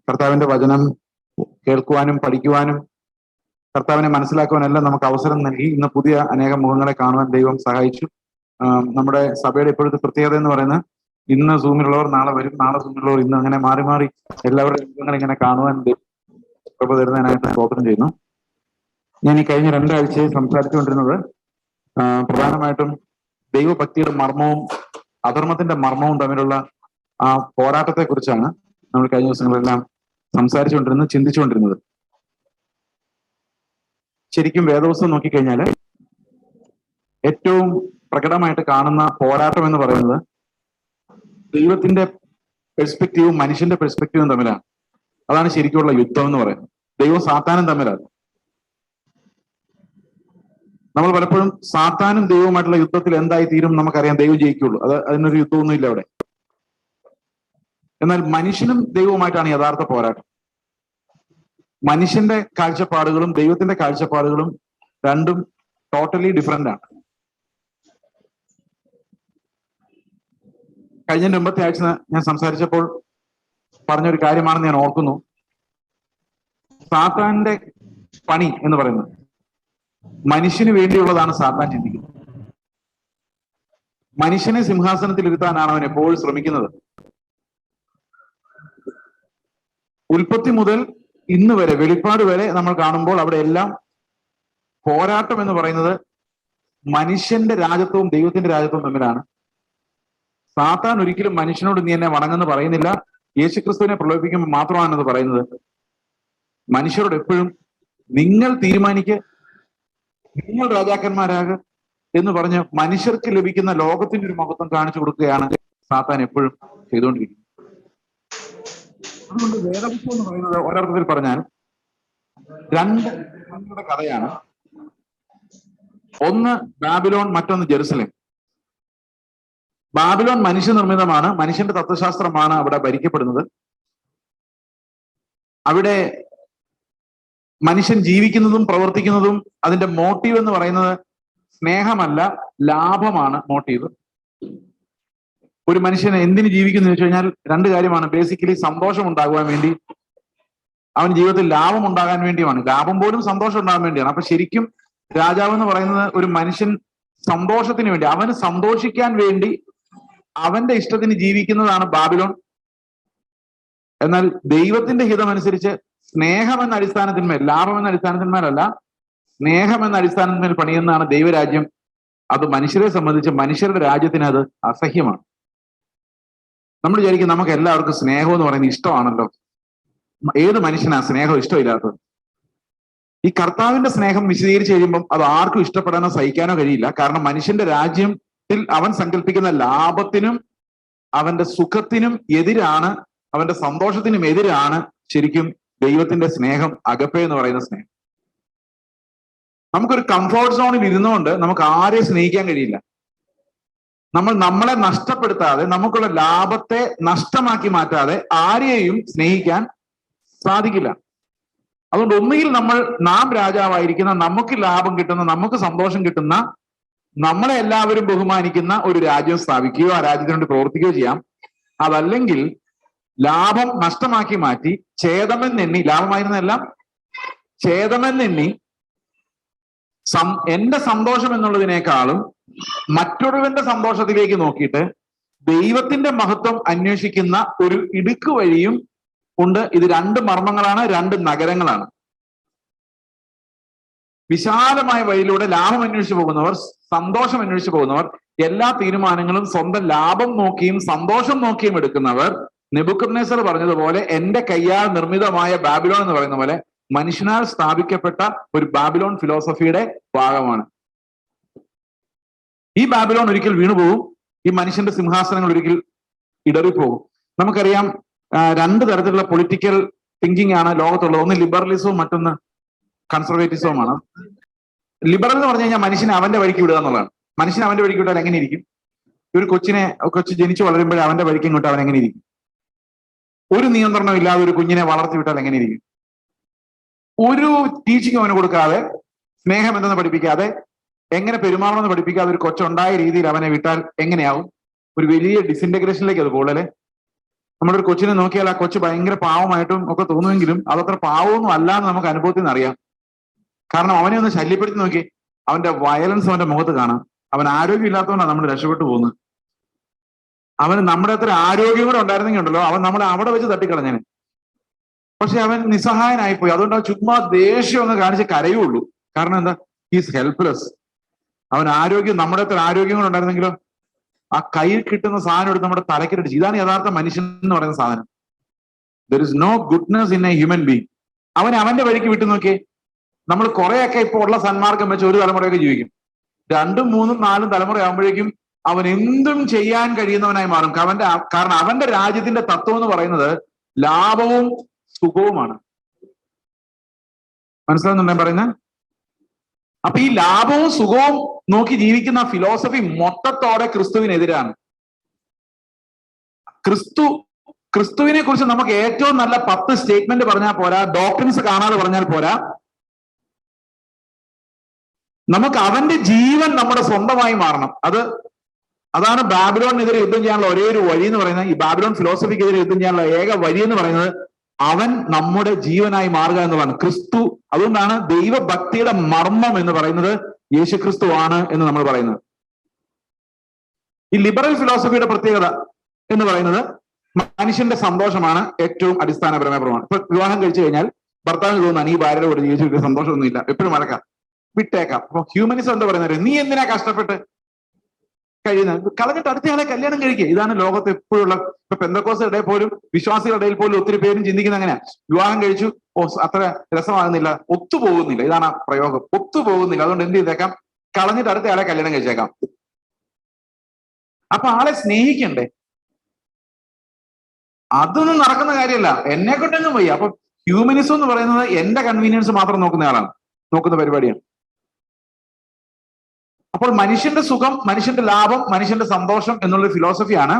കർത്താവിന്റെ വചനം കേൾക്കുവാനും പഠിക്കുവാനും കർത്താവിനെ മനസ്സിലാക്കുവാനും എല്ലാം നമുക്ക് അവസരം നൽകി. ഇന്ന് പുതിയ അനേകം മുഖങ്ങളെ കാണുവാൻ ദൈവം സഹായിച്ചു. നമ്മുടെ സഭയുടെ ഇപ്പോഴത്തെ പ്രത്യേകത എന്ന് പറയുന്നത്, ഇന്ന് സൂമിലുള്ളവർ നാളെ വരും, നാളെ സൂമിലുള്ളവർ ഇന്ന്, അങ്ങനെ മാറി മാറി എല്ലാവരുടെയും മുഖങ്ങൾ ഇങ്ങനെ കാണുവാൻ കൃപ തരുന്നതിനായിട്ട് സ്തോത്രം ചെയ്യുന്നു. ഞാൻ ഈ കഴിഞ്ഞ 2 ആഴ്ചയിൽ സംസാരിച്ചുകൊണ്ടിരുന്നത് പ്രധാനമായിട്ടും ദൈവഭക്തിയുടെ മർമ്മവും അധർമ്മത്തിന്റെ മർമ്മവും തമ്മിലുള്ള ആ പോരാട്ടത്തെ കുറിച്ചാണ് നമ്മൾ കഴിഞ്ഞ ദിവസങ്ങളെല്ലാം സംസാരിച്ചുകൊണ്ടിരുന്നത്, ചിന്തിച്ചുകൊണ്ടിരുന്നത്. ശരിക്കും വേദപുസ്തകം നോക്കിക്കഴിഞ്ഞാൽ ഏറ്റവും പ്രകടമായിട്ട് കാണുന്ന പോരാട്ടം എന്ന് പറയുന്നത് ദൈവത്തിന്റെ പെർസ്പെക്റ്റീവും മനുഷ്യന്റെ പെർസ്പെക്റ്റീവും തമ്മിലാണ്. അതാണ് ശരിക്കുള്ള യുദ്ധം എന്ന് പറയുന്നത്. ദൈവവും സാത്താനും തമ്മിലാണ്. നമ്മൾ പലപ്പോഴും സാത്താനും ദൈവവുമായിട്ടുള്ള യുദ്ധത്തിൽ എന്തായി തീരും നമുക്കറിയാം, ദൈവം ജയിക്കുള്ളൂ. അതിനൊരു യുദ്ധമൊന്നും ഇല്ല അവിടെ. എന്നാൽ മനുഷ്യനും ദൈവവുമായിട്ടാണ് യഥാർത്ഥ പോരാട്ടം. മനുഷ്യന്റെ കാഴ്ചപ്പാടുകളും ദൈവത്തിന്റെ കാഴ്ചപ്പാടുകളും രണ്ടും ടോട്ടലി ഡിഫറെന്റ് ആണ്. കഴിഞ്ഞ മുമ്പത്തെ ആഴ്ച ഞാൻ സംസാരിച്ചപ്പോൾ പറഞ്ഞൊരു കാര്യമാണെന്ന് ഞാൻ ഓർക്കുന്നു. സാത്താന്റെ പണി എന്ന് പറയുന്നത് മനുഷ്യന് വേണ്ടിയുള്ളതാണ്. സാത്താൻ ചിന്തിക്കുന്നത് മനുഷ്യനെ സിംഹാസനത്തിൽ ഇരുത്താനാണ് അവൻ എപ്പോഴും ശ്രമിക്കുന്നത്. ഉൽപ്പത്തി മുതൽ ഇന്ന് വരെ, വെളിപ്പാട് വരെ നമ്മൾ കാണുമ്പോൾ അവിടെ എല്ലാം പോരാട്ടം എന്ന് പറയുന്നത് മനുഷ്യന്റെ രാജ്യത്വവും ദൈവത്തിന്റെ രാജ്യത്വവും തമ്മിലാണ്. സാത്താൻ ഒരിക്കലും മനുഷ്യനോട് നീ എന്നെ വണങ്ങെന്ന് പറയുന്നില്ല. യേശുക്രിസ്തുവിനെ പ്രലോഭിപ്പിക്കുമ്പോൾ മാത്രമാണത് പറയുന്നത്. മനുഷ്യരോട് എപ്പോഴും നിങ്ങൾ തീരുമാനിക്ക്, നിങ്ങൾ രാജാക്കന്മാരാകുക എന്ന് പറഞ്ഞ് മനുഷ്യർക്ക് ലഭിക്കുന്ന ലോകത്തിന്റെ ഒരു മഹത്വം കാണിച്ചു കൊടുക്കുകയാണ് സാത്താൻ എപ്പോഴും ചെയ്തുകൊണ്ടിരിക്കുന്നത്. അതുകൊണ്ട് വേദപുസ്തകം എന്ന് പറയുന്നത് ഒരർത്ഥത്തിൽ പറഞ്ഞാൽ 2 കഥയാണ്. ഒന്ന് ബാബിലോൺ, മറ്റൊന്ന് ജെറുസലേം. ബാബിലോൺ മനുഷ്യനിർമ്മിതമാണ്, മനുഷ്യന്റെ തത്വശാസ്ത്രമാണ് അവിടെ ഭരിക്കപ്പെടുന്നത്. അവിടെ മനുഷ്യൻ ജീവിക്കുന്നതും പ്രവർത്തിക്കുന്നതും അതിന്റെ മോട്ടീവ് എന്ന് പറയുന്നത് സ്നേഹമല്ല, ലാഭമാണ് മോട്ടീവ്. ഒരു മനുഷ്യൻ എന്തിനു ജീവിക്കുന്നു വെച്ച് കഴിഞ്ഞാൽ 2 കാര്യമാണ്. ബേസിക്കലി സന്തോഷം ഉണ്ടാകുവാൻ വേണ്ടി, അവൻ ജീവിതത്തിൽ ലാഭം ഉണ്ടാകാൻ വേണ്ടിയുമാണ്. ലാഭം പോലും സന്തോഷം ഉണ്ടാകാൻ വേണ്ടിയാണ്. അപ്പൊ ശരിക്കും രാജാവ് എന്ന് പറയുന്നത് ഒരു മനുഷ്യൻ സന്തോഷത്തിന് വേണ്ടി, അവന് സന്തോഷിക്കാൻ വേണ്ടി അവന്റെ ഇഷ്ടത്തിന് ജീവിക്കുന്നതാണ് ബാബിലോൺ. എന്നാൽ ദൈവത്തിന്റെ ഹിതമനുസരിച്ച് സ്നേഹം എന്ന അടിസ്ഥാനത്തിന്മേൽ, ലാഭം എന്ന അടിസ്ഥാനത്തിന്മേലല്ല, സ്നേഹം എന്ന അടിസ്ഥാനത്തിന്മേൽ പണിയുന്നതാണ് ദൈവരാജ്യം. അത് മനുഷ്യരെ സംബന്ധിച്ച്, മനുഷ്യരുടെ രാജ്യത്തിന് അത് അസഹ്യമാണ്. നമ്മൾ വിചാരിക്കും നമുക്ക് എല്ലാവർക്കും സ്നേഹം എന്ന് പറയുന്നത് ഇഷ്ടമാണല്ലോ. ഏത് മനുഷ്യനാ സ്നേഹം ഇഷ്ടമില്ലാത്തത്? ഈ കർത്താവിന്റെ സ്നേഹം വിശദീകരിച്ച് കഴിയുമ്പം അത് ആർക്കും ഇഷ്ടപ്പെടാനോ സഹിക്കാനോ കഴിയില്ല. കാരണം മനുഷ്യന്റെ രാജ്യത്തിൽ അവൻ സങ്കല്പിക്കുന്ന ലാഭത്തിനും അവന്റെ സുഖത്തിനും എതിരാണ്, അവന്റെ സന്തോഷത്തിനും എതിരാണ് ശരിക്കും ദൈവത്തിന്റെ സ്നേഹം, അഗപ്പേ എന്ന് പറയുന്ന സ്നേഹം. നമുക്കൊരു കംഫോർട്ട് സോണിൽ ഇരുന്നുകൊണ്ട് നമുക്ക് ആരെയും സ്നേഹിക്കാൻ കഴിയില്ല. നമ്മളെ നഷ്ടപ്പെടുത്താതെ, നമുക്കുള്ള ലാഭത്തെ നഷ്ടമാക്കി മാറ്റാതെ ആരെയും സ്നേഹിക്കാൻ സാധിക്കില്ല. അതുകൊണ്ട് ഒന്നുകിൽ നാം രാജാവായിരിക്കുന്ന, നമുക്ക് ലാഭം കിട്ടുന്ന, നമുക്ക് സന്തോഷം കിട്ടുന്ന, നമ്മളെ എല്ലാവരും ബഹുമാനിക്കുന്ന ഒരു രാജ്യം സ്ഥാപിക്കുകയോ ആ രാജ്യത്തിന് വേണ്ടി പ്രവർത്തിക്കുകയോ ചെയ്യാം. അതല്ലെങ്കിൽ ലാഭം നഷ്ടമാക്കി മാറ്റി ഛേദമെന്നെണ്ണി, ലാഭമായിരുന്നെല്ലാം ഛേദമെന്നെണ്ണി എന്റെ സന്തോഷം എന്നുള്ളതിനേക്കാളും മറ്റൊരുവന്റെ സന്തോഷത്തിലേക്ക് നോക്കിയിട്ട് ദൈവത്തിന്റെ മഹത്വം അന്വേഷിക്കുന്ന ഒരു ഇടുക്ക് വഴിയും ഉണ്ട്. ഇത് 2 മർമ്മങ്ങളാണ്, 2 നഗരങ്ങളാണ്. വിശാലമായ വഴിയിലൂടെ ലാഭം അന്വേഷിച്ചു പോകുന്നവർ, സന്തോഷം അന്വേഷിച്ചു പോകുന്നവർ, എല്ലാ തീരുമാനങ്ങളും സ്വന്തം ലാഭം നോക്കിയും സന്തോഷം നോക്കിയും എടുക്കുന്നവർ, നെബൂഖദ്നേസർ പറഞ്ഞതുപോലെ എന്റെ കയ്യാൽ നിർമ്മിതമായ ബാബിലോൺ എന്ന് പറയുന്ന പോലെ മനുഷ്യനാൽ സ്ഥാപിക്കപ്പെട്ട ഒരു ബാബിലോൺ ഫിലോസഫിയുടെ ഭാഗമാണ്. ഈ ബാബിലോൺ ഒരിക്കൽ വീണുപോകും. ഈ മനുഷ്യന്റെ സിംഹാസനങ്ങൾ ഒരിക്കൽ ഇടറിപ്പോകും. നമുക്കറിയാം 2 തരത്തിലുള്ള പൊളിറ്റിക്കൽ തിങ്കിങ് ആണ് ലോകത്തുള്ളത്. ഒന്ന് ലിബറലിസവും മറ്റൊന്ന് കൺസർവേറ്റീവ്സുമാണ്. ലിബറൽ എന്ന് പറഞ്ഞു കഴിഞ്ഞാൽ മനുഷ്യനെ അവന്റെ വഴിക്ക് വിടുക എന്നുള്ളതാണ്. മനുഷ്യനെ അവന്റെ വഴിക്ക് വിട്ടാൽ എങ്ങനെ ഇരിക്കും? ഒരു കൊച്ചു ജനിച്ചു വളരുമ്പോഴേ അവന്റെ വഴിക്ക് വിട്ടാൽ അവൻ എങ്ങനെ ഇരിക്കും? ഒരു നിയന്ത്രണം ഇല്ലാതെ ഒരു കുഞ്ഞിനെ വളർത്തി വിട്ടാൽ എങ്ങനെ ഇരിക്കും? ഒരു ടീച്ചിങ് അവന് കൊടുക്കാതെ, സ്നേഹം എന്തെന്ന് പഠിപ്പിക്കാതെ, എങ്ങനെ പെരുമാറണമെന്ന് പഠിപ്പിക്കാതെ ഒരു കൊച്ചുണ്ടായ രീതിയിൽ അവനെ വിട്ടാൽ എങ്ങനെയാവും? ഒരു വലിയ ഡിസിന്റഗ്രേഷനിലേക്ക് അത് പോകല്ലേ. നമ്മുടെ ഒരു കൊച്ചിനെ നോക്കിയാൽ ആ കൊച്ചു ഭയങ്കര പാവമായിട്ടും ഒക്കെ തോന്നുമെങ്കിലും അതത്ര പാവമൊന്നും അല്ല എന്ന് നമുക്ക് അനുഭവത്തിൽ നിന്ന് അറിയാം. കാരണം അവനെ ഒന്ന് ശല്യപ്പെടുത്തി നോക്കി, അവന്റെ വയലൻസ് അവന്റെ മുഖത്ത് കാണാം. അവൻ ആരോഗ്യം ഇല്ലാത്തതുകൊണ്ടാണ് നമ്മൾ രക്ഷപ്പെട്ടു പോകുന്നത്. അവന് നമ്മുടെ അത്ര ആരോഗ്യം കൂടെ ഉണ്ടായിരുന്നെങ്കിൽ ഉണ്ടല്ലോ, അവൻ നമ്മളെ അവിടെ വെച്ച് തട്ടിക്കളഞ്ഞേനെ. പക്ഷെ അവൻ നിസ്സഹായനായിപ്പോയി. അതുകൊണ്ട് അവൻ ചുമ്മാ ദേഷ്യം ഒന്ന് കാണിച്ച് കരയുള്ളൂ. കാരണം എന്താ? He's helpless. അവൻ ആരോഗ്യം, നമ്മുടെ അത്ര ആരോഗ്യം കൂടെ ഉണ്ടായിരുന്നെങ്കിലോ ആ കയ്യിൽ കിട്ടുന്ന സാധനം എടുത്ത് നമ്മുടെ തലക്കിട്ടടിച്ച്. ഇതാണ് യഥാർത്ഥ മനുഷ്യൻ എന്ന് പറയുന്ന സാധനം. There is no goodness in a human being. അവൻ അവന്റെ വഴിക്ക് വിട്ടു നോക്കിയേ. നമ്മൾ കുറെയൊക്കെ ഇപ്പോൾ ഉള്ള സന്മാർഗം വെച്ച് ഒരു തലമുറയൊക്കെ ജീവിക്കും. 2, 3, 4 തലമുറ ആകുമ്പോഴേക്കും അവൻ എന്തും ചെയ്യാൻ കഴിയുന്നവനായി മാറും. കാരണം അവന്റെ രാജ്യത്തിന്റെ തത്വം എന്ന് പറയുന്നത് ലാഭവും സുഖവുമാണ്. മനസ്സിലാവുന്നുണ്ടോ ഞാൻ പറയുന്നത്? അപ്പൊ ഈ ലാഭവും സുഖവും നോക്കി ജീവിക്കുന്ന ഫിലോസഫി മൊത്തത്തോടെ ക്രിസ്തുവിനെതിരാണ്. ക്രിസ്തുവിനെ കുറിച്ച് നമുക്ക് ഏറ്റവും നല്ല 10 സ്റ്റേറ്റ്മെന്റ് പറഞ്ഞാൽ പോരാ, ഡോക്ട്രിൻസ് കാണാതെ പറഞ്ഞാൽ പോരാ. നമുക്ക് അവന്റെ ജീവൻ നമ്മുടെ സ്വന്തമായി മാറണം. അതാണ് ബാബിലോണിനെതിരെ യുദ്ധം ചെയ്യാനുള്ള ഒരേ ഒരു വഴി എന്ന് പറയുന്നത്. ഈ ബാബിലോൺ ഫിലോസഫിക്കെതിരെ യുദ്ധം ചെയ്യാനുള്ള ഏക വഴി എന്ന് പറയുന്നത് അവൻ നമ്മുടെ ജീവനായി മാറുക എന്നുള്ളതാണ്. ക്രിസ്തു. അതുകൊണ്ടാണ് ദൈവഭക്തിയുടെ മർമ്മം എന്ന് പറയുന്നത് യേശു ക്രിസ്തു ആണ് എന്ന് നമ്മൾ പറയുന്നത്. ഈ ലിബറൽ ഫിലോസഫിയുടെ പ്രത്യേകത എന്ന് പറയുന്നത് മനുഷ്യന്റെ സന്തോഷമാണ് ഏറ്റവും അടിസ്ഥാനപരമായ പ്രമാണം. ഇപ്പൊ വിവാഹം കഴിച്ചു കഴിഞ്ഞാൽ ഭർത്താവിന് തോന്നാണ് ഈ ഭാര്യയുടെ കൂടെ ജീവിച്ചിട്ട് സന്തോഷമൊന്നുമില്ല, എപ്പോഴും മറക്കാം, വിട്ടേക്കാം. അപ്പൊ ഹ്യൂമനിസം എന്താ പറയുന്നത്? നീ എന്തിനാ കഷ്ടപ്പെട്ട് കഴിയുന്നത്? കളഞ്ഞിട്ട് അടുത്തയാളെ കല്യാണം കഴിക്കുക. ഇതാണ് ലോകത്ത് എപ്പോഴുള്ള. ഇപ്പൊ പെന്തക്കോസ്തുകളുടെ ഇടയിൽ പോലും, വിശ്വാസികളുടെ ഇടയിൽ പോലും ഒത്തിരി പേരും ചിന്തിക്കുന്നത് അങ്ങനെയാ. വിവാഹം കഴിച്ചു, അത്ര രസമാകുന്നില്ല, ഒത്തുപോകുന്നില്ല. ഇതാണ് ആ പ്രയോഗം, ഒത്തുപോകുന്നില്ല. അതുകൊണ്ട് എന്ത് ചെയ്തേക്കാം? കളഞ്ഞിട്ട് അടുത്തയാളെ കല്യാണം കഴിച്ചേക്കാം. അപ്പൊ ആളെ സ്നേഹിക്കണ്ടേ? അതൊന്നും നടക്കുന്ന കാര്യമല്ല. എന്നെ കൊണ്ടൊന്നും വയ്യ. അപ്പൊ ഹ്യൂമനിസം എന്ന് പറയുന്നത് എന്റെ കൺവീനിയൻസ് മാത്രം നോക്കുന്ന പരിപാടിയാണ്. അപ്പോൾ മനുഷ്യന്റെ സുഖം, മനുഷ്യന്റെ ലാഭം, മനുഷ്യന്റെ സന്തോഷം എന്നുള്ള ഫിലോസഫിയാണ്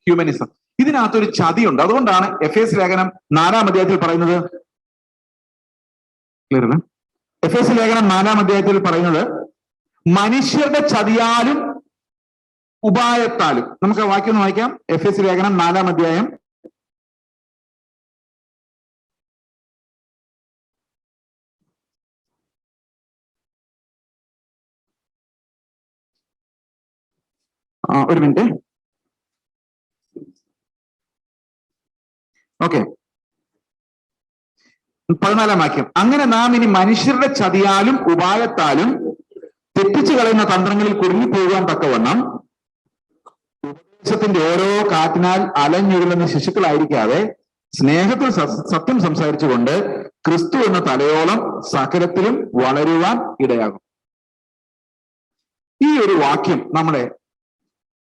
ഹ്യൂമനിസം. ഇതിനകത്തൊരു ചതിയുണ്ട്. അതുകൊണ്ടാണ് എഫേസ് ലേഖനം 4-ാം അധ്യായത്തിൽ പറയുന്നത്, ക്ലിയർ? എഫേസ് ലേഖനം 4-ാം അധ്യായത്തിൽ പറയുന്നത് മനുഷ്യരുടെ ചതിയാലും ഉപായത്താലും. നമുക്ക് വാക്യം ഒന്ന് വായിക്കാം. എഫേസ് ലേഖനം 4-ാം അധ്യായം ഒരു മിനിറ്റ്. ഓക്കെ, 14-ാം വാക്യം. അങ്ങനെ നാം ഇനി മനുഷ്യരുടെ ചതിയാലും ഉപായത്താലും തെറ്റിച്ചു കളയുന്ന തന്ത്രങ്ങളിൽ കുടുങ്ങിപ്പോകാൻ തക്കവണ്ണം ഉപദേശത്തിന്റെ ഓരോ കാറ്റിനാൽ അലഞ്ഞുരുളുന്ന ശിശുക്കളായിരിക്കാതെ സ്നേഹത്തിൽ സത്യം സംസാരിച്ചുകൊണ്ട് ക്രിസ്തു എന്ന തലയോളം സകലത്തിലും വളരുവാൻ ഇടയാകും. ഈ ഒരു വാക്യം നമ്മളെ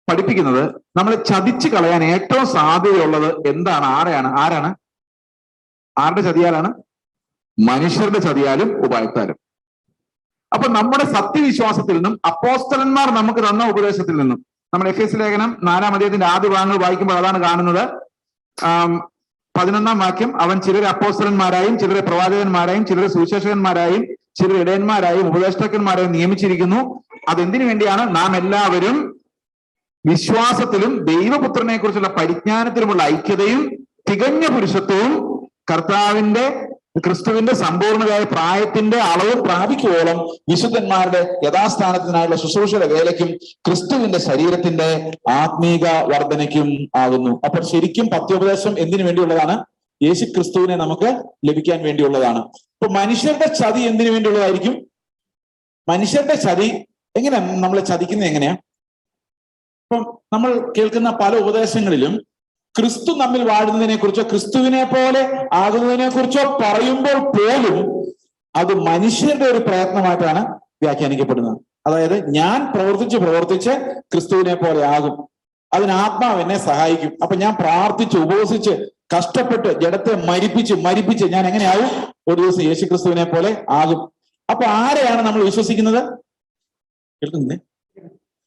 പഠിപ്പിക്കുന്നത് നമ്മളെ ചതിച്ചു കളയാൻ ഏറ്റവും സാധ്യതയുള്ളത് എന്താണ്? ആരാണ്? ആരുടെ ചതിയാലാണ്? മനുഷ്യരുടെ ചതിയാലും ഉപായത്താലും. അപ്പൊ നമ്മുടെ സത്യവിശ്വാസത്തിൽ നിന്നും അപ്പോസ്തലന്മാർ നമുക്ക് തന്ന ഉപദേശത്തിൽ നിന്നും, നമ്മൾ എഫേസ് ലേഖനം 4-ാം അധ്യായത്തിന്റെ ആദ്യ ഭാഗങ്ങൾ വായിക്കുമ്പോൾ അതാണ് കാണുന്നത്. 11-ാം വാക്യം, അവൻ ചിലരെ അപ്പോസ്തലന്മാരായും ചിലരെ പ്രവാചകന്മാരായും ചിലരെ സുവിശേഷകന്മാരായും ചിലർ ഇടയന്മാരായും ഉപദേഷ്ടാക്കന്മാരായും നിയമിച്ചിരിക്കുന്നു. അതെന്തിനു വേണ്ടിയാണ്? നാം എല്ലാവരും വിശ്വാസത്തിലും ദൈവപുത്രനെ കുറിച്ചുള്ള പരിജ്ഞാനത്തിലുമുള്ള ഐക്യതയും തികഞ്ഞ പുരുഷത്വവും ക്രിസ്തുവിന്റെ സമ്പൂർണമായ പ്രായത്തിന്റെ അളവും പ്രാപിക്കുവോളം വിശുദ്ധന്മാരുടെ യഥാസ്ഥാനത്തിനായുള്ള ശുശ്രൂഷയുടെ വേലയ്ക്കും ക്രിസ്തുവിന്റെ ശരീരത്തിന്റെ ആത്മീക വർധനയ്ക്കും ആകുന്നു. അപ്പോൾ ശരിക്കും പത്യോപദേശം എന്തിനു വേണ്ടിയുള്ളതാണ്? യേശു ക്രിസ്തുവിനെ നമുക്ക് ലഭിക്കാൻ വേണ്ടിയുള്ളതാണ്. ഇപ്പൊ മനുഷ്യരുടെ ചതി എന്തിനു വേണ്ടിയുള്ളതായിരിക്കും? മനുഷ്യരുടെ ചതി എങ്ങനെ നമ്മളെ ചതിക്കുന്നത്? എങ്ങനെയാ? ഇപ്പം നമ്മൾ കേൾക്കുന്ന പല ഉപദേശങ്ങളിലും ക്രിസ്തു നമ്മിൽ വാഴുന്നതിനെ കുറിച്ചോ ക്രിസ്തുവിനെ പോലെ ആകുന്നതിനെ കുറിച്ചോ പറയുമ്പോൾ പോലും അത് മനുഷ്യരുടെ ഒരു പ്രയത്നമായിട്ടാണ് വ്യാഖ്യാനിക്കപ്പെടുന്നത്. അതായത് ഞാൻ പ്രവർത്തിച്ച് ക്രിസ്തുവിനെ പോലെ ആകും, അതിന് ആത്മാവ് എന്നെ സഹായിക്കും. അപ്പൊ ഞാൻ പ്രാർത്ഥിച്ച് ഉപവസിച്ച് കഷ്ടപ്പെട്ട് ജഡത്തെ മരിപ്പിച്ച് ഞാൻ എങ്ങനെയാവും? ഒരു ദിവസം യേശു ക്രിസ്തുവിനെ പോലെ ആകും. അപ്പൊ ആരെയാണ് നമ്മൾ വിശ്വസിക്കുന്നത്? കേൾക്കുന്നില്ലേ?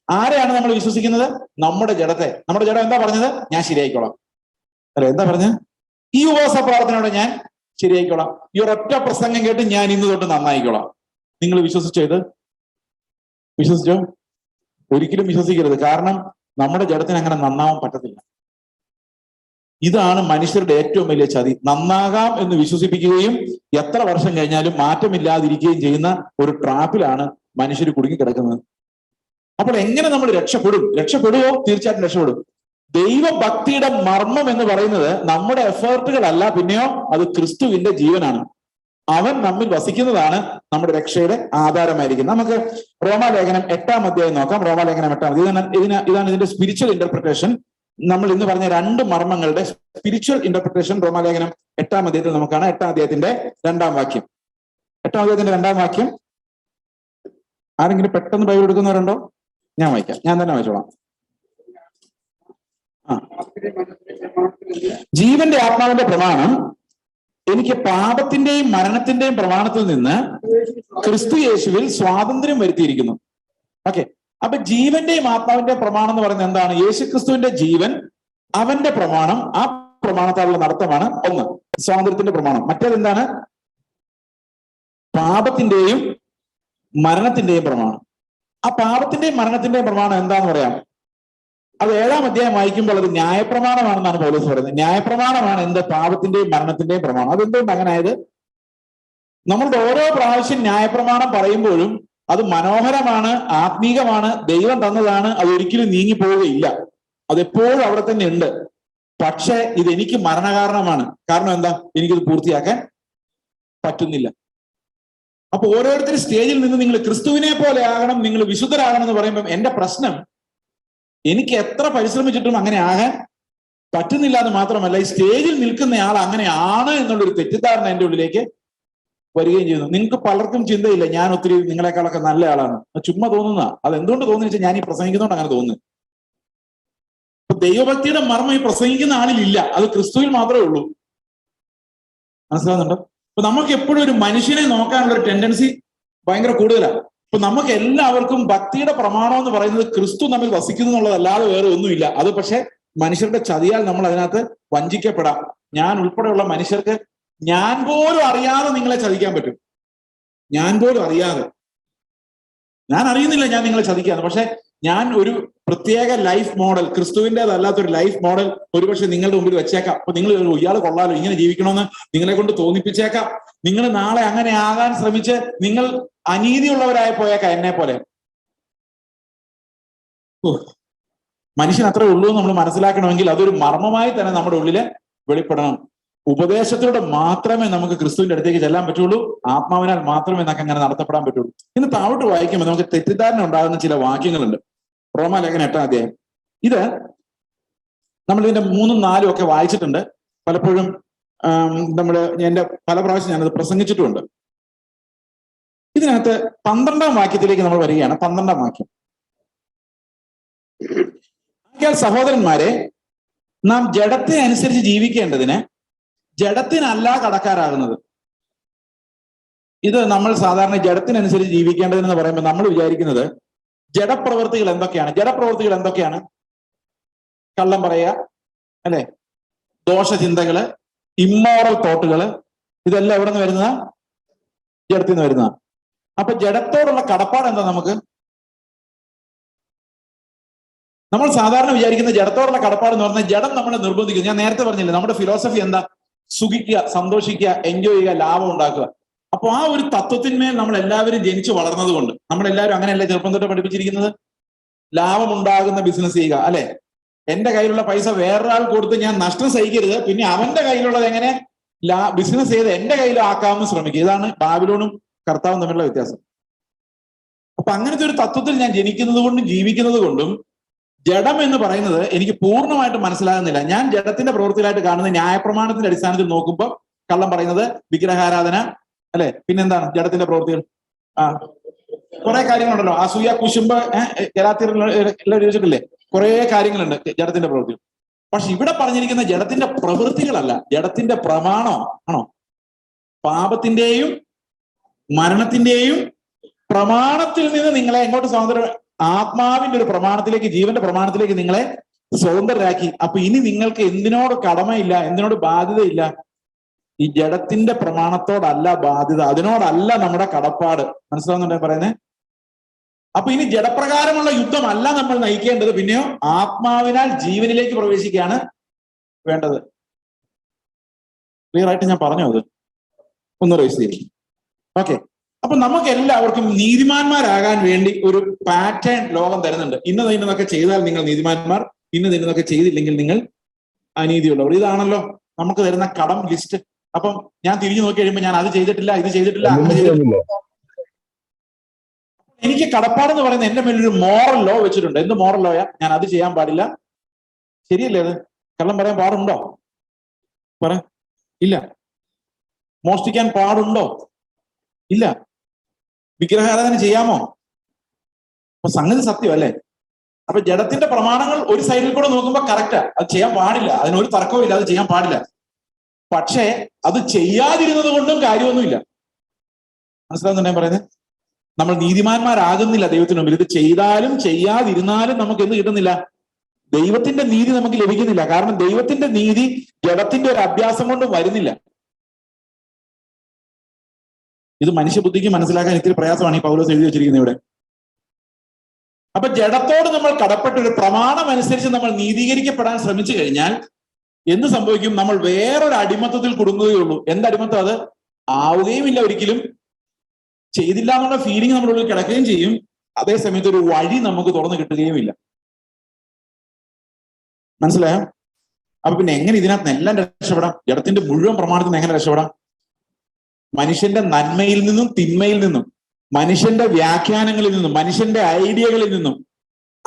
ആരെയാണ് നമ്മൾ വിശ്വസിക്കുന്നത്? നമ്മുടെ ജഡത്തെ. നമ്മുടെ ജഡം എന്താ പറഞ്ഞത്? ഞാൻ ശരിയായിക്കോളാം. അല്ലെ, എന്താ പറഞ്ഞത്? ഈ ഉപവാസ പ്രാർത്ഥനയോടെ ഞാൻ ശരിയായിക്കോളാം, ഈ ഒരൊറ്റ പ്രസംഗം കേട്ട് ഞാൻ ഇന്ന് തൊട്ട് നന്നായിക്കോളാം. നിങ്ങൾ വിശ്വസിച്ചോ? ഇത് വിശ്വസിച്ചോ? ഒരിക്കലും വിശ്വസിക്കരുത്. കാരണം നമ്മുടെ ജഡത്തിന് അങ്ങനെ നന്നാവാൻ പറ്റത്തില്ല. ഇതാണ് മനുഷ്യരുടെ ഏറ്റവും വലിയ ചതി. നന്നാകാം എന്ന് വിശ്വസിപ്പിക്കുകയും എത്ര വർഷം കഴിഞ്ഞാലും മാറ്റമില്ലാതിരിക്കുകയും ചെയ്യുന്ന ഒരു ട്രാപ്പിലാണ് മനുഷ്യർ കുടുങ്ങിക്കിടക്കുന്നത്. അപ്പോൾ എങ്ങനെ നമ്മൾ രക്ഷപ്പെടുമോ? തീർച്ചയായിട്ടും രക്ഷപ്പെടും. ദൈവഭക്തിയുടെ മർമ്മം എന്ന് പറയുന്നത് നമ്മുടെ എഫേർട്ടുകളല്ല, പിന്നെയോ അത് ക്രിസ്തുവിന്റെ ജീവനാണ്. അവൻ നമ്മിൽ വസിക്കുന്നതാണ് നമ്മുടെ രക്ഷയുടെ ആധാരമായിരിക്കുന്നത്. നമുക്ക് റോമാലേഖനം 8-ാം അധ്യായം നോക്കാം. റോമാലേഖനം 8-ാം അധ്യായം. ഇതാണ് ഇതിന്റെ സ്പിരിച്വൽ ഇന്റർപ്രിട്ടേഷൻ. നമ്മൾ ഇന്ന് പറഞ്ഞ രണ്ട് മർമ്മങ്ങളുടെ സ്പിരിച്വൽ ഇന്റർപ്രിട്ടേഷൻ റോമാലേഖനം 8-ാം അധ്യായത്തിൽ നമുക്കാണ്. 8-ാം അധ്യായത്തിന്റെ 2-ാം വാക്യം. 8-ാം അധ്യായത്തിന്റെ 2-ാം വാക്യം. ആരെങ്കിലും പെട്ടെന്ന് ബൈബിൾ എടുക്കുന്നവരുണ്ടോ? ഞാൻ വായിക്കാം, ഞാൻ തന്നെ വായിച്ചോളാം. ജീവന്റെ ആത്മാവിന്റെ പ്രമാണം എനിക്ക് പാപത്തിന്റെയും മരണത്തിന്റെയും പ്രമാണത്തിൽ നിന്ന് ക്രിസ്തു യേശുവിൽ സ്വാതന്ത്ര്യം വരുത്തിയിരിക്കുന്നു. ഓക്കെ, അപ്പൊ ജീവന്റെയും ആത്മാവിന്റെയും പ്രമാണം എന്ന് പറയുന്നത് എന്താണ്? യേശു ക്രിസ്തുവിന്റെ ജീവൻ, അവന്റെ പ്രമാണം, ആ പ്രമാണത്താലുള്ള നടത്തമാണ് ഒന്ന് സ്വാതന്ത്ര്യത്തിന്റെ പ്രമാണം. മറ്റേതെന്താണ്? പാപത്തിന്റെയും മരണത്തിന്റെയും പ്രമാണം. ആ പാപത്തിന്റെയും മരണത്തിന്റെയും പ്രമാണം എന്താന്ന് പറയാം? അത് 7-ാം അധ്യായം വായിക്കുമ്പോൾ അത് ന്യായപ്രമാണമാണെന്നാണ് പൗലോസ് പറയുന്നത്. ന്യായപ്രമാണമാണ് എന്ത്? പാപത്തിന്റെയും മരണത്തിന്റെയും പ്രമാണം. അതെന്തുകൊണ്ട് അങ്ങനെ ആയത്? നമ്മളുടെ ഓരോ പ്രാവശ്യം ന്യായപ്രമാണം പറയുമ്പോഴും അത് മനോഹരമാണ്, ആത്മീകമാണ്, ദൈവം തന്നതാണ്, അത് ഒരിക്കലും നീങ്ങിപ്പോവുകയില്ല, അതെപ്പോഴും അവിടെ തന്നെ ഉണ്ട്. പക്ഷെ ഇതെനിക്ക് മരണകാരണമാണ്. കാരണം എന്താ? എനിക്കിത് പൂർത്തിയാക്കാൻ പറ്റുന്നില്ല. അപ്പൊ ഓരോരുത്തരും സ്റ്റേജിൽ നിന്ന് നിങ്ങൾ ക്രിസ്തുവിനെ പോലെ ആകണം, നിങ്ങൾ വിശുദ്ധരാകണം എന്ന് പറയുമ്പോൾ എന്റെ പ്രശ്നം, എനിക്ക് എത്ര പരിശ്രമിച്ചിട്ടും അങ്ങനെ ആകാൻ പറ്റുന്നില്ല എന്ന് മാത്രമല്ല, ഈ സ്റ്റേജിൽ നിൽക്കുന്നയാൾ അങ്ങനെയാണ് എന്നുള്ളൊരു തെറ്റിദ്ധാരണ എന്റെ ഉള്ളിലേക്ക് വരികയും ചെയ്യുന്നു. നിങ്ങൾക്ക് പലർക്കും ചിന്തയില്ല ഞാൻ ഒത്തിരി നിങ്ങളെക്കാളൊക്കെ നല്ല ആളാണ്. ചുമ്മാ തോന്നുന്ന. അത് എന്തുകൊണ്ട് തോന്നുന്നു വെച്ചാൽ ഞാൻ ഈ പ്രസംഗിക്കുന്നതുകൊണ്ട് അങ്ങനെ തോന്നുന്നു. അപ്പൊ ദൈവഭക്തിയുടെ മർമ്മം ഈ പ്രസംഗിക്കുന്ന ആളിലില്ല, അത് ക്രിസ്തുവിൽ മാത്രമേ ഉള്ളൂ. മനസ്സിലാവുന്നുണ്ടോ? അപ്പൊ നമുക്ക് എപ്പോഴും ഒരു മനുഷ്യനെ നോക്കാനുള്ള ഒരു ടെൻഡൻസി ഭയങ്കര കൂടുതലാണ്. അപ്പൊ നമുക്ക് എല്ലാവർക്കും ഭക്തിയുടെ പ്രമാണം എന്ന് പറയുന്നത് ക്രിസ്തു നമ്മിൽ വസിക്കുന്നു എന്നുള്ളതല്ലാതെ വേറെ ഒന്നുമില്ല. അത് പക്ഷെ മനുഷ്യരുടെ ചതിയാൽ നമ്മൾ അതിനകത്ത് വഞ്ചിക്കപ്പെടാം. ഞാൻ ഉൾപ്പെടെയുള്ള മനുഷ്യർക്ക് ഞാൻ പോലും അറിയാതെ നിങ്ങളെ ചതിക്കാൻ പറ്റും. ഞാൻ പോലും അറിയാതെ, ഞാൻ അറിയുന്നില്ല ഞാൻ നിങ്ങളെ ചതിക്കാന്ന്. പക്ഷെ ഞാൻ ഒരു പ്രത്യേക ലൈഫ് മോഡൽ, ക്രിസ്തുവിൻ്റെതല്ലാത്തൊരു ലൈഫ് മോഡൽ ഒരുപക്ഷെ നിങ്ങളുടെ മുമ്പിൽ വെച്ചേക്കാം. അപ്പൊ നിങ്ങൾ ഇയാൾ കൊള്ളാലോ, ഇങ്ങനെ ജീവിക്കണമെന്ന് നിങ്ങളെ കൊണ്ട് തോന്നിപ്പിച്ചേക്കാം. നിങ്ങൾ നാളെ അങ്ങനെ ആകാൻ ശ്രമിച്ച് നിങ്ങൾ അനീതിയുള്ളവരായി പോയേക്കാം എന്നെ പോലെ. മനുഷ്യൻ അത്രേ ഉള്ളൂ എന്ന് നമ്മൾ മനസ്സിലാക്കണമെങ്കിൽ അതൊരു മർമ്മമായി തന്നെ നമ്മുടെ ഉള്ളില് വെളിപ്പെടണം. ഉപദേശത്തിലൂടെ മാത്രമേ നമുക്ക് ക്രിസ്തുവിന്റെ അടുത്തേക്ക് ചെല്ലാൻ പറ്റുള്ളൂ. ആത്മാവിനാൽ മാത്രമേ നമുക്ക് അങ്ങനെ നടത്തപ്പെടാൻ പറ്റുള്ളൂ. ഇന്ന് താഴോട്ട് വായിക്കുമ്പോൾ നമുക്ക് തെറ്റിദ്ധാരണ ഉണ്ടാകുന്ന ചില വാക്യങ്ങളുണ്ട്. റോമാലേഖനം 8-ാം അധ്യായം. ഇത് നമ്മൾ ഇതിന്റെ 3ഉം 4ഉം ഒക്കെ വായിച്ചിട്ടുണ്ട്. പലപ്പോഴും എന്റെ പല പ്രാവശ്യം ഞാനത് പ്രസംഗിച്ചിട്ടുമുണ്ട്. ഇതിനകത്ത് 12-ാം വാക്യത്തിലേക്ക് നമ്മൾ വരികയാണ്. 12-ാം വാക്യം. ആകയാൽ സഹോദരന്മാരെ, നാം ജഡത്തെ അനുസരിച്ച് ജീവിക്കേണ്ടതിന് ജഡത്തിനല്ല കടക്കാരാകുന്നത്. ഇത് നമ്മൾ സാധാരണ ജഡത്തിനനുസരിച്ച് ജീവിക്കേണ്ടതെന്ന് പറയുമ്പോൾ നമ്മൾ വിചാരിക്കുന്നത് ജഡപ്രവൃത്തികൾ എന്തൊക്കെയാണ്? ജഡപ്രവൃത്തികൾ എന്തൊക്കെയാണ്? കള്ളം പറയുക, അല്ലെ, ദോഷചിന്തകള്, ഇമ്മോറൽ തോട്ടുകള്, ഇതെല്ലാം എവിടെ നിന്ന് വരുന്നതാ? ജഡത്തിൽ നിന്ന് വരുന്നതാ. അപ്പൊ ജഡത്തോടുള്ള കടപ്പാട് എന്താ നമുക്ക്? നമ്മൾ സാധാരണ വിചാരിക്കുന്ന ജഡത്തോടുള്ള കടപ്പാട് എന്ന് പറഞ്ഞാൽ ജഡം നമ്മളെ നിർബന്ധിക്കുന്നു. ഞാൻ നേരത്തെ പറഞ്ഞില്ലേ, നമ്മുടെ ഫിലോസഫി എന്താ? സുഖിക്കുക, സന്തോഷിക്കുക, എൻജോയ് ചെയ്യുക, ലാഭം ഉണ്ടാക്കുക. അപ്പൊ ആ ഒരു തത്വത്തിന്മേൽ നമ്മൾ എല്ലാവരും ജനിച്ചു വളർന്നത് കൊണ്ട് നമ്മളെല്ലാവരും അങ്ങനെയല്ലേ ചെറുപ്പം തൊട്ട് പഠിപ്പിച്ചിരിക്കുന്നത്? ലാഭം ഉണ്ടാകുന്ന ബിസിനസ് ചെയ്യുക, അല്ലെ? എന്റെ കയ്യിലുള്ള പൈസ വേറൊരാൾ കൊടുത്ത് ഞാൻ നഷ്ടം സഹിക്കരുത്, പിന്നെ അവന്റെ കയ്യിലുള്ളത് എങ്ങനെ ബിസിനസ് ചെയ്ത് എന്റെ കയ്യിൽ ആക്കാമെന്ന് ശ്രമിക്കുക. ഇതാണ് ബാബിലോണും കർത്താവും തമ്മിലുള്ള വ്യത്യാസം. അപ്പൊ അങ്ങനത്തെ ഒരു തത്വത്തിൽ ഞാൻ ജനിക്കുന്നത് കൊണ്ടും ജീവിക്കുന്നത് കൊണ്ടും ജഡം എന്ന് പറയുന്നത് എനിക്ക് പൂർണ്ണമായിട്ട് മനസ്സിലാകുന്നില്ല. ഞാൻ ജഡത്തിന്റെ പ്രവൃത്തിയിലായിട്ട് കാണുന്നത് ന്യായപ്രമാണത്തിന്റെ അടിസ്ഥാനത്തിൽ നോക്കുമ്പോൾ കള്ളം പറയുന്നത്, വിഗ്രഹാരാധന, അല്ലെ, പിന്നെന്താണ് ജഡത്തിന്റെ പ്രവൃത്തികൾ? കുറെ കാര്യങ്ങളുണ്ടല്ലോ. അസൂയ, കുശുമ്പ്, ഗലാത്യർ എല്ലാം ചോദിച്ചിട്ടില്ലേ? കുറെ കാര്യങ്ങളുണ്ട് ജഡത്തിന്റെ പ്രവൃത്തികൾ. പക്ഷെ ഇവിടെ പറഞ്ഞിരിക്കുന്ന ജഡത്തിന്റെ പ്രവൃത്തികളല്ല, ജഡത്തിന്റെ പ്രമാണം ആണോ? പാപത്തിന്റെയും മരണത്തിന്റെയും പ്രമാണത്തിൽ നിന്ന് നിങ്ങളെ എങ്ങോട്ട് സ്വാതന്ത്ര്യം? ആത്മാവിന്റെ ഒരു പ്രമാണത്തിലേക്ക്, ജീവന്റെ പ്രമാണത്തിലേക്ക് നിങ്ങളെ സ്വതന്ത്രരാക്കി. അപ്പൊ ഇനി നിങ്ങൾക്ക് എന്തിനോട് കടമയില്ല, എന്തിനോട് ബാധ്യതയില്ല? ഈ ജഡത്തിന്റെ പ്രമാണത്തോടല്ല ബാധ്യത, അതിനോടല്ല നമ്മുടെ കടപ്പാട്. മനസ്സിലാവുന്നുണ്ടോ പറയുന്നത്? അപ്പൊ ഇനി ജഡപ്രകാരമുള്ള യുദ്ധമല്ല നമ്മൾ നയിക്കേണ്ടത്, പിന്നെയോ ആത്മാവിനാൽ ജീവനിലേക്ക് പ്രവേശിക്കുകയാണ് വേണ്ടത്? ക്ലിയർ ആയിട്ട് ഞാൻ പറഞ്ഞു അത് ഒന്ന് റൈസ് ചെയ്യും. ഓക്കെ, അപ്പൊ നമുക്ക് എല്ലാവർക്കും നീതിമാന്മാരാകാൻ വേണ്ടി ഒരു പാറ്റേൺ ലോകം തരുന്നുണ്ട്. ഇന്നതൊക്കെ ചെയ്താൽ നിങ്ങൾ നീതിമാന്മാർ, ഇന്നതൊക്കെ ചെയ്തില്ലെങ്കിൽ നിങ്ങൾ അനീതിയുള്ളവർ. ഇതാണല്ലോ നമുക്ക് തരുന്ന കടം ലിസ്റ്റ്. അപ്പം ഞാൻ തിരിഞ്ഞു നോക്കി കഴിയുമ്പോൾ ഞാൻ അത് ചെയ്തിട്ടില്ല, ഇത് ചെയ്തിട്ടില്ല, അങ്ങനെ ചെയ്തിട്ടില്ല. എനിക്ക് കടപ്പാടെന്ന് പറയുന്നത് എന്റെ മേലൊരു മോറൽ ലോ വെച്ചിട്ടുണ്ട്. എന്ത് മോറൽ ലോയാ? ഞാൻ അത് ചെയ്യാൻ പാടില്ല. ശരിയല്ലേ അത്? കള്ളം പറയാൻ പാടുണ്ടോ? പറ. ഇല്ല. മോഷ്ടിക്കാൻ പാടുണ്ടോ? ഇല്ല. വിഗ്രഹാരാധന ചെയ്യാമോ? അപ്പൊ സംഗതി സത്യം അല്ലേ? അപ്പൊ ജഡത്തിന്റെ പ്രമാണങ്ങൾ ഒരു സൈഡിൽ കൂടെ നോക്കുമ്പോൾ കറക്റ്റാ, അത് ചെയ്യാൻ പാടില്ല, അതിനൊരു തർക്കവും ഇല്ല, അത് ചെയ്യാൻ പാടില്ല. പക്ഷേ അത് ചെയ്യാതിരുന്നത് കൊണ്ടും കാര്യമൊന്നുമില്ല. മനസ്സിലാവുന്നുണ്ട് ഞാൻ പറയുന്നത്? നമ്മൾ നീതിമാന്മാരാകുന്നില്ല ദൈവത്തിന് മുമ്പിൽ. ഇത് ചെയ്താലും ചെയ്യാതിരുന്നാലും നമുക്ക് എന്ത് കിട്ടുന്നില്ല? ദൈവത്തിന്റെ നീതി നമുക്ക് ലഭിക്കുന്നില്ല. കാരണം ദൈവത്തിന്റെ നീതി ജഡത്തിന്റെ ഒരു അഭ്യാസം കൊണ്ട് വരുന്നില്ല. ഇത് മനുഷ്യബുദ്ധിക്ക് മനസ്സിലാക്കാൻ ഇത്തിരി പ്രയാസമാണ് ഈ പൗലോസ് എഴുതി വെച്ചിരിക്കുന്നത് ഇവിടെ. അപ്പൊ ജഡത്തോട് നമ്മൾ കടപ്പെട്ട ഒരു പ്രമാണം അനുസരിച്ച് നമ്മൾ നീതീകരിക്കപ്പെടാൻ ശ്രമിച്ചു കഴിഞ്ഞാൽ എന്ത് സംഭവിക്കും? നമ്മൾ വേറൊരു അടിമത്തത്തിൽ കുടുങ്ങുകയുള്ളൂ. എന്തടിമത്തം അത്? ആവുകയും ഇല്ല ഒരിക്കലും. ചെയ്തില്ല എന്നുള്ള ഫീലിംഗ് നമ്മുടെ ഉള്ളിൽ കിടക്കുകയും ചെയ്യും. അതേസമയത്ത് ഒരു വഴി നമുക്ക് തുറന്നു കിട്ടുകയും ഇല്ല. മനസ്സിലായോ? അപ്പൊ പിന്നെ എങ്ങനെ ഇതിനകത്ത് എല്ലാം രക്ഷപ്പെടാം? ജഡത്തിന്റെ മുഴുവൻ പ്രമാണത്തിൽ നിന്ന് എങ്ങനെ രക്ഷപ്പെടാം? മനുഷ്യന്റെ നന്മയിൽ നിന്നും തിന്മയിൽ നിന്നും, മനുഷ്യന്റെ വ്യാഖ്യാനങ്ങളിൽ നിന്നും, മനുഷ്യന്റെ ഐഡിയകളിൽ നിന്നും,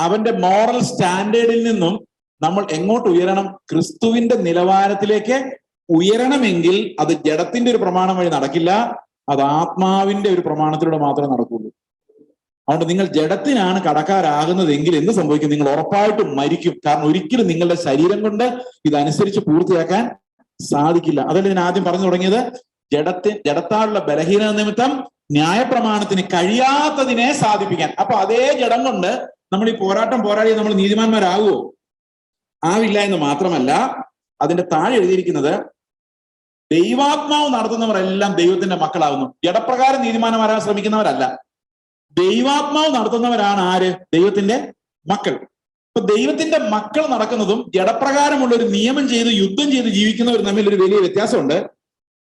അവന്റെ മോറൽ സ്റ്റാൻഡേർഡിൽ നിന്നും നമ്മൾ എങ്ങോട്ട് ഉയരണം? ക്രിസ്തുവിന്റെ നിലവാരത്തിലേക്ക് ഉയരണമെങ്കിൽ അത് ജഡത്തിന്റെ ഒരു പ്രമാണം വഴി നടക്കില്ല, അത് ആത്മാവിന്റെ ഒരു പ്രമാണത്തിലൂടെ മാത്രമേ നടക്കുള്ളൂ. അതുകൊണ്ട് നിങ്ങൾ ജഡത്തിനാണ് കടക്കാരാകുന്നതെങ്കിൽ എന്ത് സംഭവിക്കും? നിങ്ങൾ ഉറപ്പായിട്ടും മരിക്കും. കാരണം ഒരിക്കലും നിങ്ങളുടെ ശരീരം കൊണ്ട് ഇതനുസരിച്ച് പൂർത്തിയാക്കാൻ സാധിക്കില്ല. അതല്ലേ ഞാൻ ആദ്യം പറഞ്ഞു തുടങ്ങിയത്? ജഡത്താലുള്ള ബലഹീനത നിമിത്തം ന്യായപ്രമാണത്തിന് കഴിയാത്തതിനെ സാധിപ്പിക്കാൻ. അപ്പൊ അതേ ജഡം കൊണ്ട് നമ്മൾ ഈ പോരാടി നമ്മൾ നീതിമാന്മാരാകുമോ? ആവില്ല എന്ന് മാത്രമല്ല, അതിന്റെ താഴെ എഴുതിയിരിക്കുന്നത് ദൈവാത്മാവ് നടത്തുന്നവരെല്ലാം ദൈവത്തിന്റെ മക്കളാകുന്നു. ജഡപ്രകാരം നീതിമാന്മാരാകാൻ ശ്രമിക്കുന്നവരല്ല, ദൈവാത്മാവ് നടത്തുന്നവരാണ് ആര്? ദൈവത്തിന്റെ മക്കൾ. അപ്പൊ ദൈവത്തിന്റെ മക്കൾ നടക്കുന്നതും ജഡപ്രകാരമുള്ള ഒരു നിയമം ചെയ്ത് യുദ്ധം ചെയ്ത് ജീവിക്കുന്നവരും തമ്മിൽ ഒരു വലിയ വ്യത്യാസമുണ്ട്.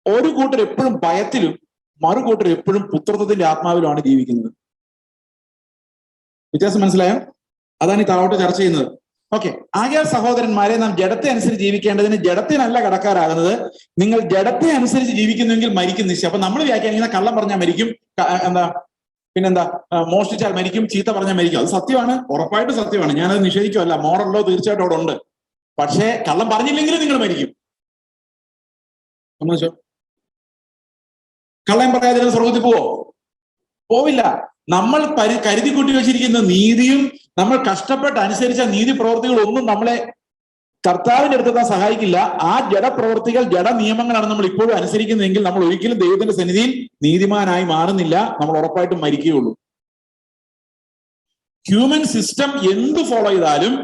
ഒരു കൂട്ടർ എപ്പോഴും ഭയത്തിലും മറുകൂട്ടർ എപ്പോഴും പുത്രത്വത്തിന്റെ ആത്മാവിലുമാണ് ജീവിക്കുന്നത്. വ്യത്യാസം മനസ്സിലായോ? അതാണ് ഈ താഴോട്ട് ചർച്ച ചെയ്യുന്നത്. ഓക്കെ, ആകയാൽ സഹോദരന്മാരെ, നാം ജഡത്തെ അനുസരിച്ച് ജീവിക്കേണ്ടതിന് ജഡത്തിനല്ല കടക്കാരാകുന്നത്. നിങ്ങൾ ജഡത്തെ അനുസരിച്ച് ജീവിക്കുന്നെങ്കിൽ മരിക്കും നിശ്ചയം. അപ്പൊ നമ്മൾ വ്യാഖ്യാനിക്കുന്ന കള്ളം പറഞ്ഞാൽ മരിക്കും, പിന്നെന്താ, മോഷ്ടിച്ചാൽ മരിക്കും, ചീത്ത പറഞ്ഞാൽ മരിക്കും. അത് സത്യമാണ്, ഉറപ്പായിട്ട് സത്യമാണ്. ഞാനത് നിഷേധിക്കുമല്ല. മോറല്ലോ തീർച്ചയായിട്ടും അവിടെ ഉണ്ട്. പക്ഷേ കള്ളം പറഞ്ഞില്ലെങ്കിലും നിങ്ങൾ മരിക്കും. സമ്മതിച്ചോ? കള്ളം പറയാതെ സ്വർഗത്തിൽ പോവോ? പോവില്ല. നമ്മൾ കരുതി കൂട്ടി വെച്ചിരിക്കുന്ന നീതിയും നമ്മൾ കഷ്ടപ്പെട്ട് അനുസരിച്ച നീതി പ്രവർത്തികളൊന്നും നമ്മളെ കർത്താവിന്റെ അടുത്തെത്താൻ സഹായിക്കില്ല. ആ ജഡപ്രവർത്തികൾ, ജഡ നിയമങ്ങളാണ് നമ്മൾ ഇപ്പോഴും അനുസരിക്കുന്നതെങ്കിൽ നമ്മൾ ഒരിക്കലും ദൈവത്തിന്റെ സന്നിധിയിൽ നീതിമാനായി മാറുന്നില്ല. നമ്മൾ ഉറപ്പായിട്ടും മരിക്കുകയുള്ളൂ. ഹ്യൂമൻ സിസ്റ്റം എന്ത് ഫോളോ ചെയ്താലും,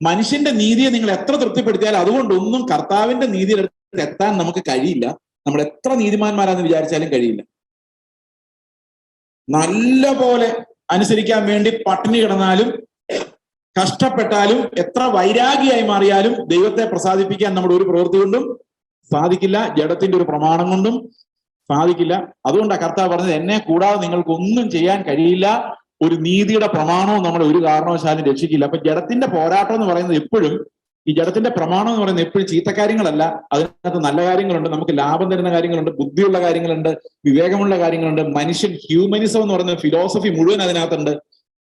മനുഷ്യന്റെ നീതിയെ നിങ്ങൾ എത്ര തൃപ്തിപ്പെടുത്തിയാലും അതുകൊണ്ടൊന്നും കർത്താവിന്റെ നീതിയുടെ അടുത്ത് എത്താൻ നമുക്ക് കഴിയില്ല. നമ്മൾ എത്ര നീതിമാന്മാരാന്ന് വിചാരിച്ചാലും കഴിയില്ല. നല്ല പോലെ അനുസരിക്കാൻ വേണ്ടി പട്ടിണി കിടന്നാലും കഷ്ടപ്പെട്ടാലും എത്ര വൈരാഗിയായി മാറിയാലും ദൈവത്തെ പ്രസാദിപ്പിക്കാൻ നമ്മുടെ ഒരു പ്രവൃത്തി കൊണ്ടും സാധിക്കില്ല, ജഡത്തിന്റെ ഒരു പ്രമാണം കൊണ്ടും സാധിക്കില്ല. അതുകൊണ്ടാണ് കർത്താവ് പറഞ്ഞത്, എന്നെ കൂടാതെ നിങ്ങൾക്കൊന്നും ചെയ്യാൻ കഴിയില്ല. ഒരു നീതിയുടെ പ്രമാണവും നമ്മളെ ഒരു കാരണവശാലും രക്ഷിക്കില്ല. അപ്പൊ ജഡത്തിന്റെ പോരാട്ടം എന്ന് പറയുന്നത് എപ്പോഴും, ഈ ജഡത്തിന്റെ പ്രമാണം എന്ന് പറയുന്നത് എപ്പോഴും ചീത്ത കാര്യങ്ങളല്ല. അതിനകത്ത് നല്ല കാര്യങ്ങളുണ്ട്, നമുക്ക് ലാഭം തരുന്ന കാര്യങ്ങളുണ്ട്, ബുദ്ധിയുള്ള കാര്യങ്ങളുണ്ട്, വിവേകമുള്ള കാര്യങ്ങളുണ്ട്. മനുഷ്യൻ ഹ്യൂമനിസം എന്ന് പറയുന്ന ഫിലോസഫി മുഴുവൻ അതിനകത്തുണ്ട്.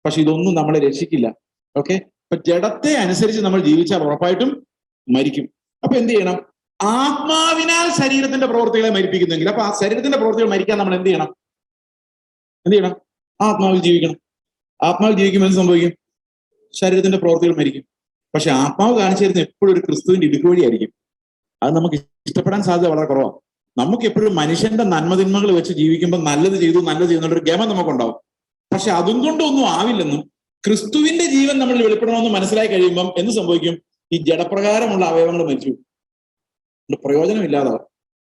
പക്ഷെ ഇതൊന്നും നമ്മളെ രക്ഷിക്കില്ല. ഓക്കെ, അപ്പൊ ജഡത്തെ അനുസരിച്ച് നമ്മൾ ജീവിച്ചാൽ ഉറപ്പായിട്ടും മരിക്കും. അപ്പൊ എന്ത് ചെയ്യണം? ആത്മാവിനാൽ ശരീരത്തിന്റെ പ്രവൃത്തികളെ മരിപ്പിക്കുന്നെങ്കിൽ, അപ്പൊ ആ ശരീരത്തിന്റെ പ്രവൃത്തികൾ മരിക്കാൻ നമ്മൾ എന്ത് ചെയ്യണം? ആത്മാവിൽ ജീവിക്കണം. ആത്മാവിൽ ജീവിക്കുമ്പോൾ എന്ത് സംഭവിക്കും? ശരീരത്തിന്റെ പ്രവൃത്തികൾ മരിക്കും. പക്ഷെ ആത്മാവ് കാണിച്ചു തരുന്ന എപ്പോഴും ഒരു ക്രിസ്തുവിന്റെ ഇടുക്കുവഴിയായിരിക്കും. അത് നമുക്ക് ഇഷ്ടപ്പെടാൻ സാധ്യത വളരെ കുറവാണ്. നമുക്ക് എപ്പോഴും മനുഷ്യന്റെ നന്മതിന്മകൾ വെച്ച് ജീവിക്കുമ്പോൾ നല്ലത് ചെയ്തു ഒരു ഗമം നമുക്കുണ്ടാവും. പക്ഷെ അതും കൊണ്ടൊന്നും ആവില്ലെന്നും ക്രിസ്തുവിന്റെ ജീവൻ നമ്മൾ വെളിപ്പെടണമെന്ന് മനസ്സിലായി കഴിയുമ്പം എന്ത് സംഭവിക്കും? ഈ ജഡപ്രകാരമുള്ള അവയവങ്ങൾ മരിച്ചു, പ്രയോജനമില്ലാതാവും.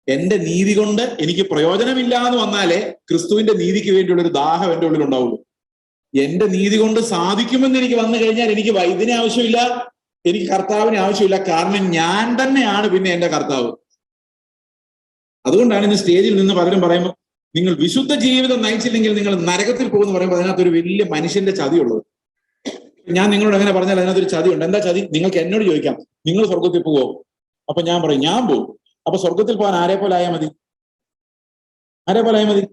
എന്റെ നീതി കൊണ്ട് എനിക്ക് പ്രയോജനമില്ല എന്ന് വന്നാലേ ക്രിസ്തുവിന്റെ നീതിക്ക് വേണ്ടിയുള്ള ഒരു ദാഹം എന്റെ ഉള്ളിൽ ഉണ്ടാവുള്ളൂ. എന്റെ നീതി കൊണ്ട് സാധിക്കുമെന്ന് എനിക്ക് വന്നു കഴിഞ്ഞാൽ എനിക്ക് വൈദ്യനെ ആവശ്യമില്ല, എനിക്ക് കർത്താവിന് ആവശ്യമില്ല, കാരണം ഞാൻ തന്നെയാണ് പിന്നെ എന്റെ കർത്താവ്. അതുകൊണ്ടാണ് ഇന്ന് സ്റ്റേജിൽ നിന്ന് പലരും പറയുമ്പോൾ നിങ്ങൾ വിശുദ്ധ ജീവിതം നയിച്ചില്ലെങ്കിൽ നിങ്ങൾ നരകത്തിൽ പോകുമെന്ന് പറയുമ്പോൾ അതിനകത്തൊരു വലിയ മനുഷ്യന്റെ ചതിയുള്ളത്. ഞാൻ നിങ്ങളോട് അങ്ങനെ പറഞ്ഞാൽ അതിനകത്തൊരു ചതിയുണ്ട്. എന്താ ചതി? നിങ്ങൾക്ക് എന്നോട് ചോദിക്കാം, നിങ്ങൾ സ്വർഗത്തിൽ പോവോ? അപ്പൊ ഞാൻ പറയും ഞാൻ പോകും. അപ്പൊ സ്വർഗത്തിൽ പോകാൻ ആരെ പോലെ ആയാൽ മതി? ആരെ പോലെ ആയാൽ മതി?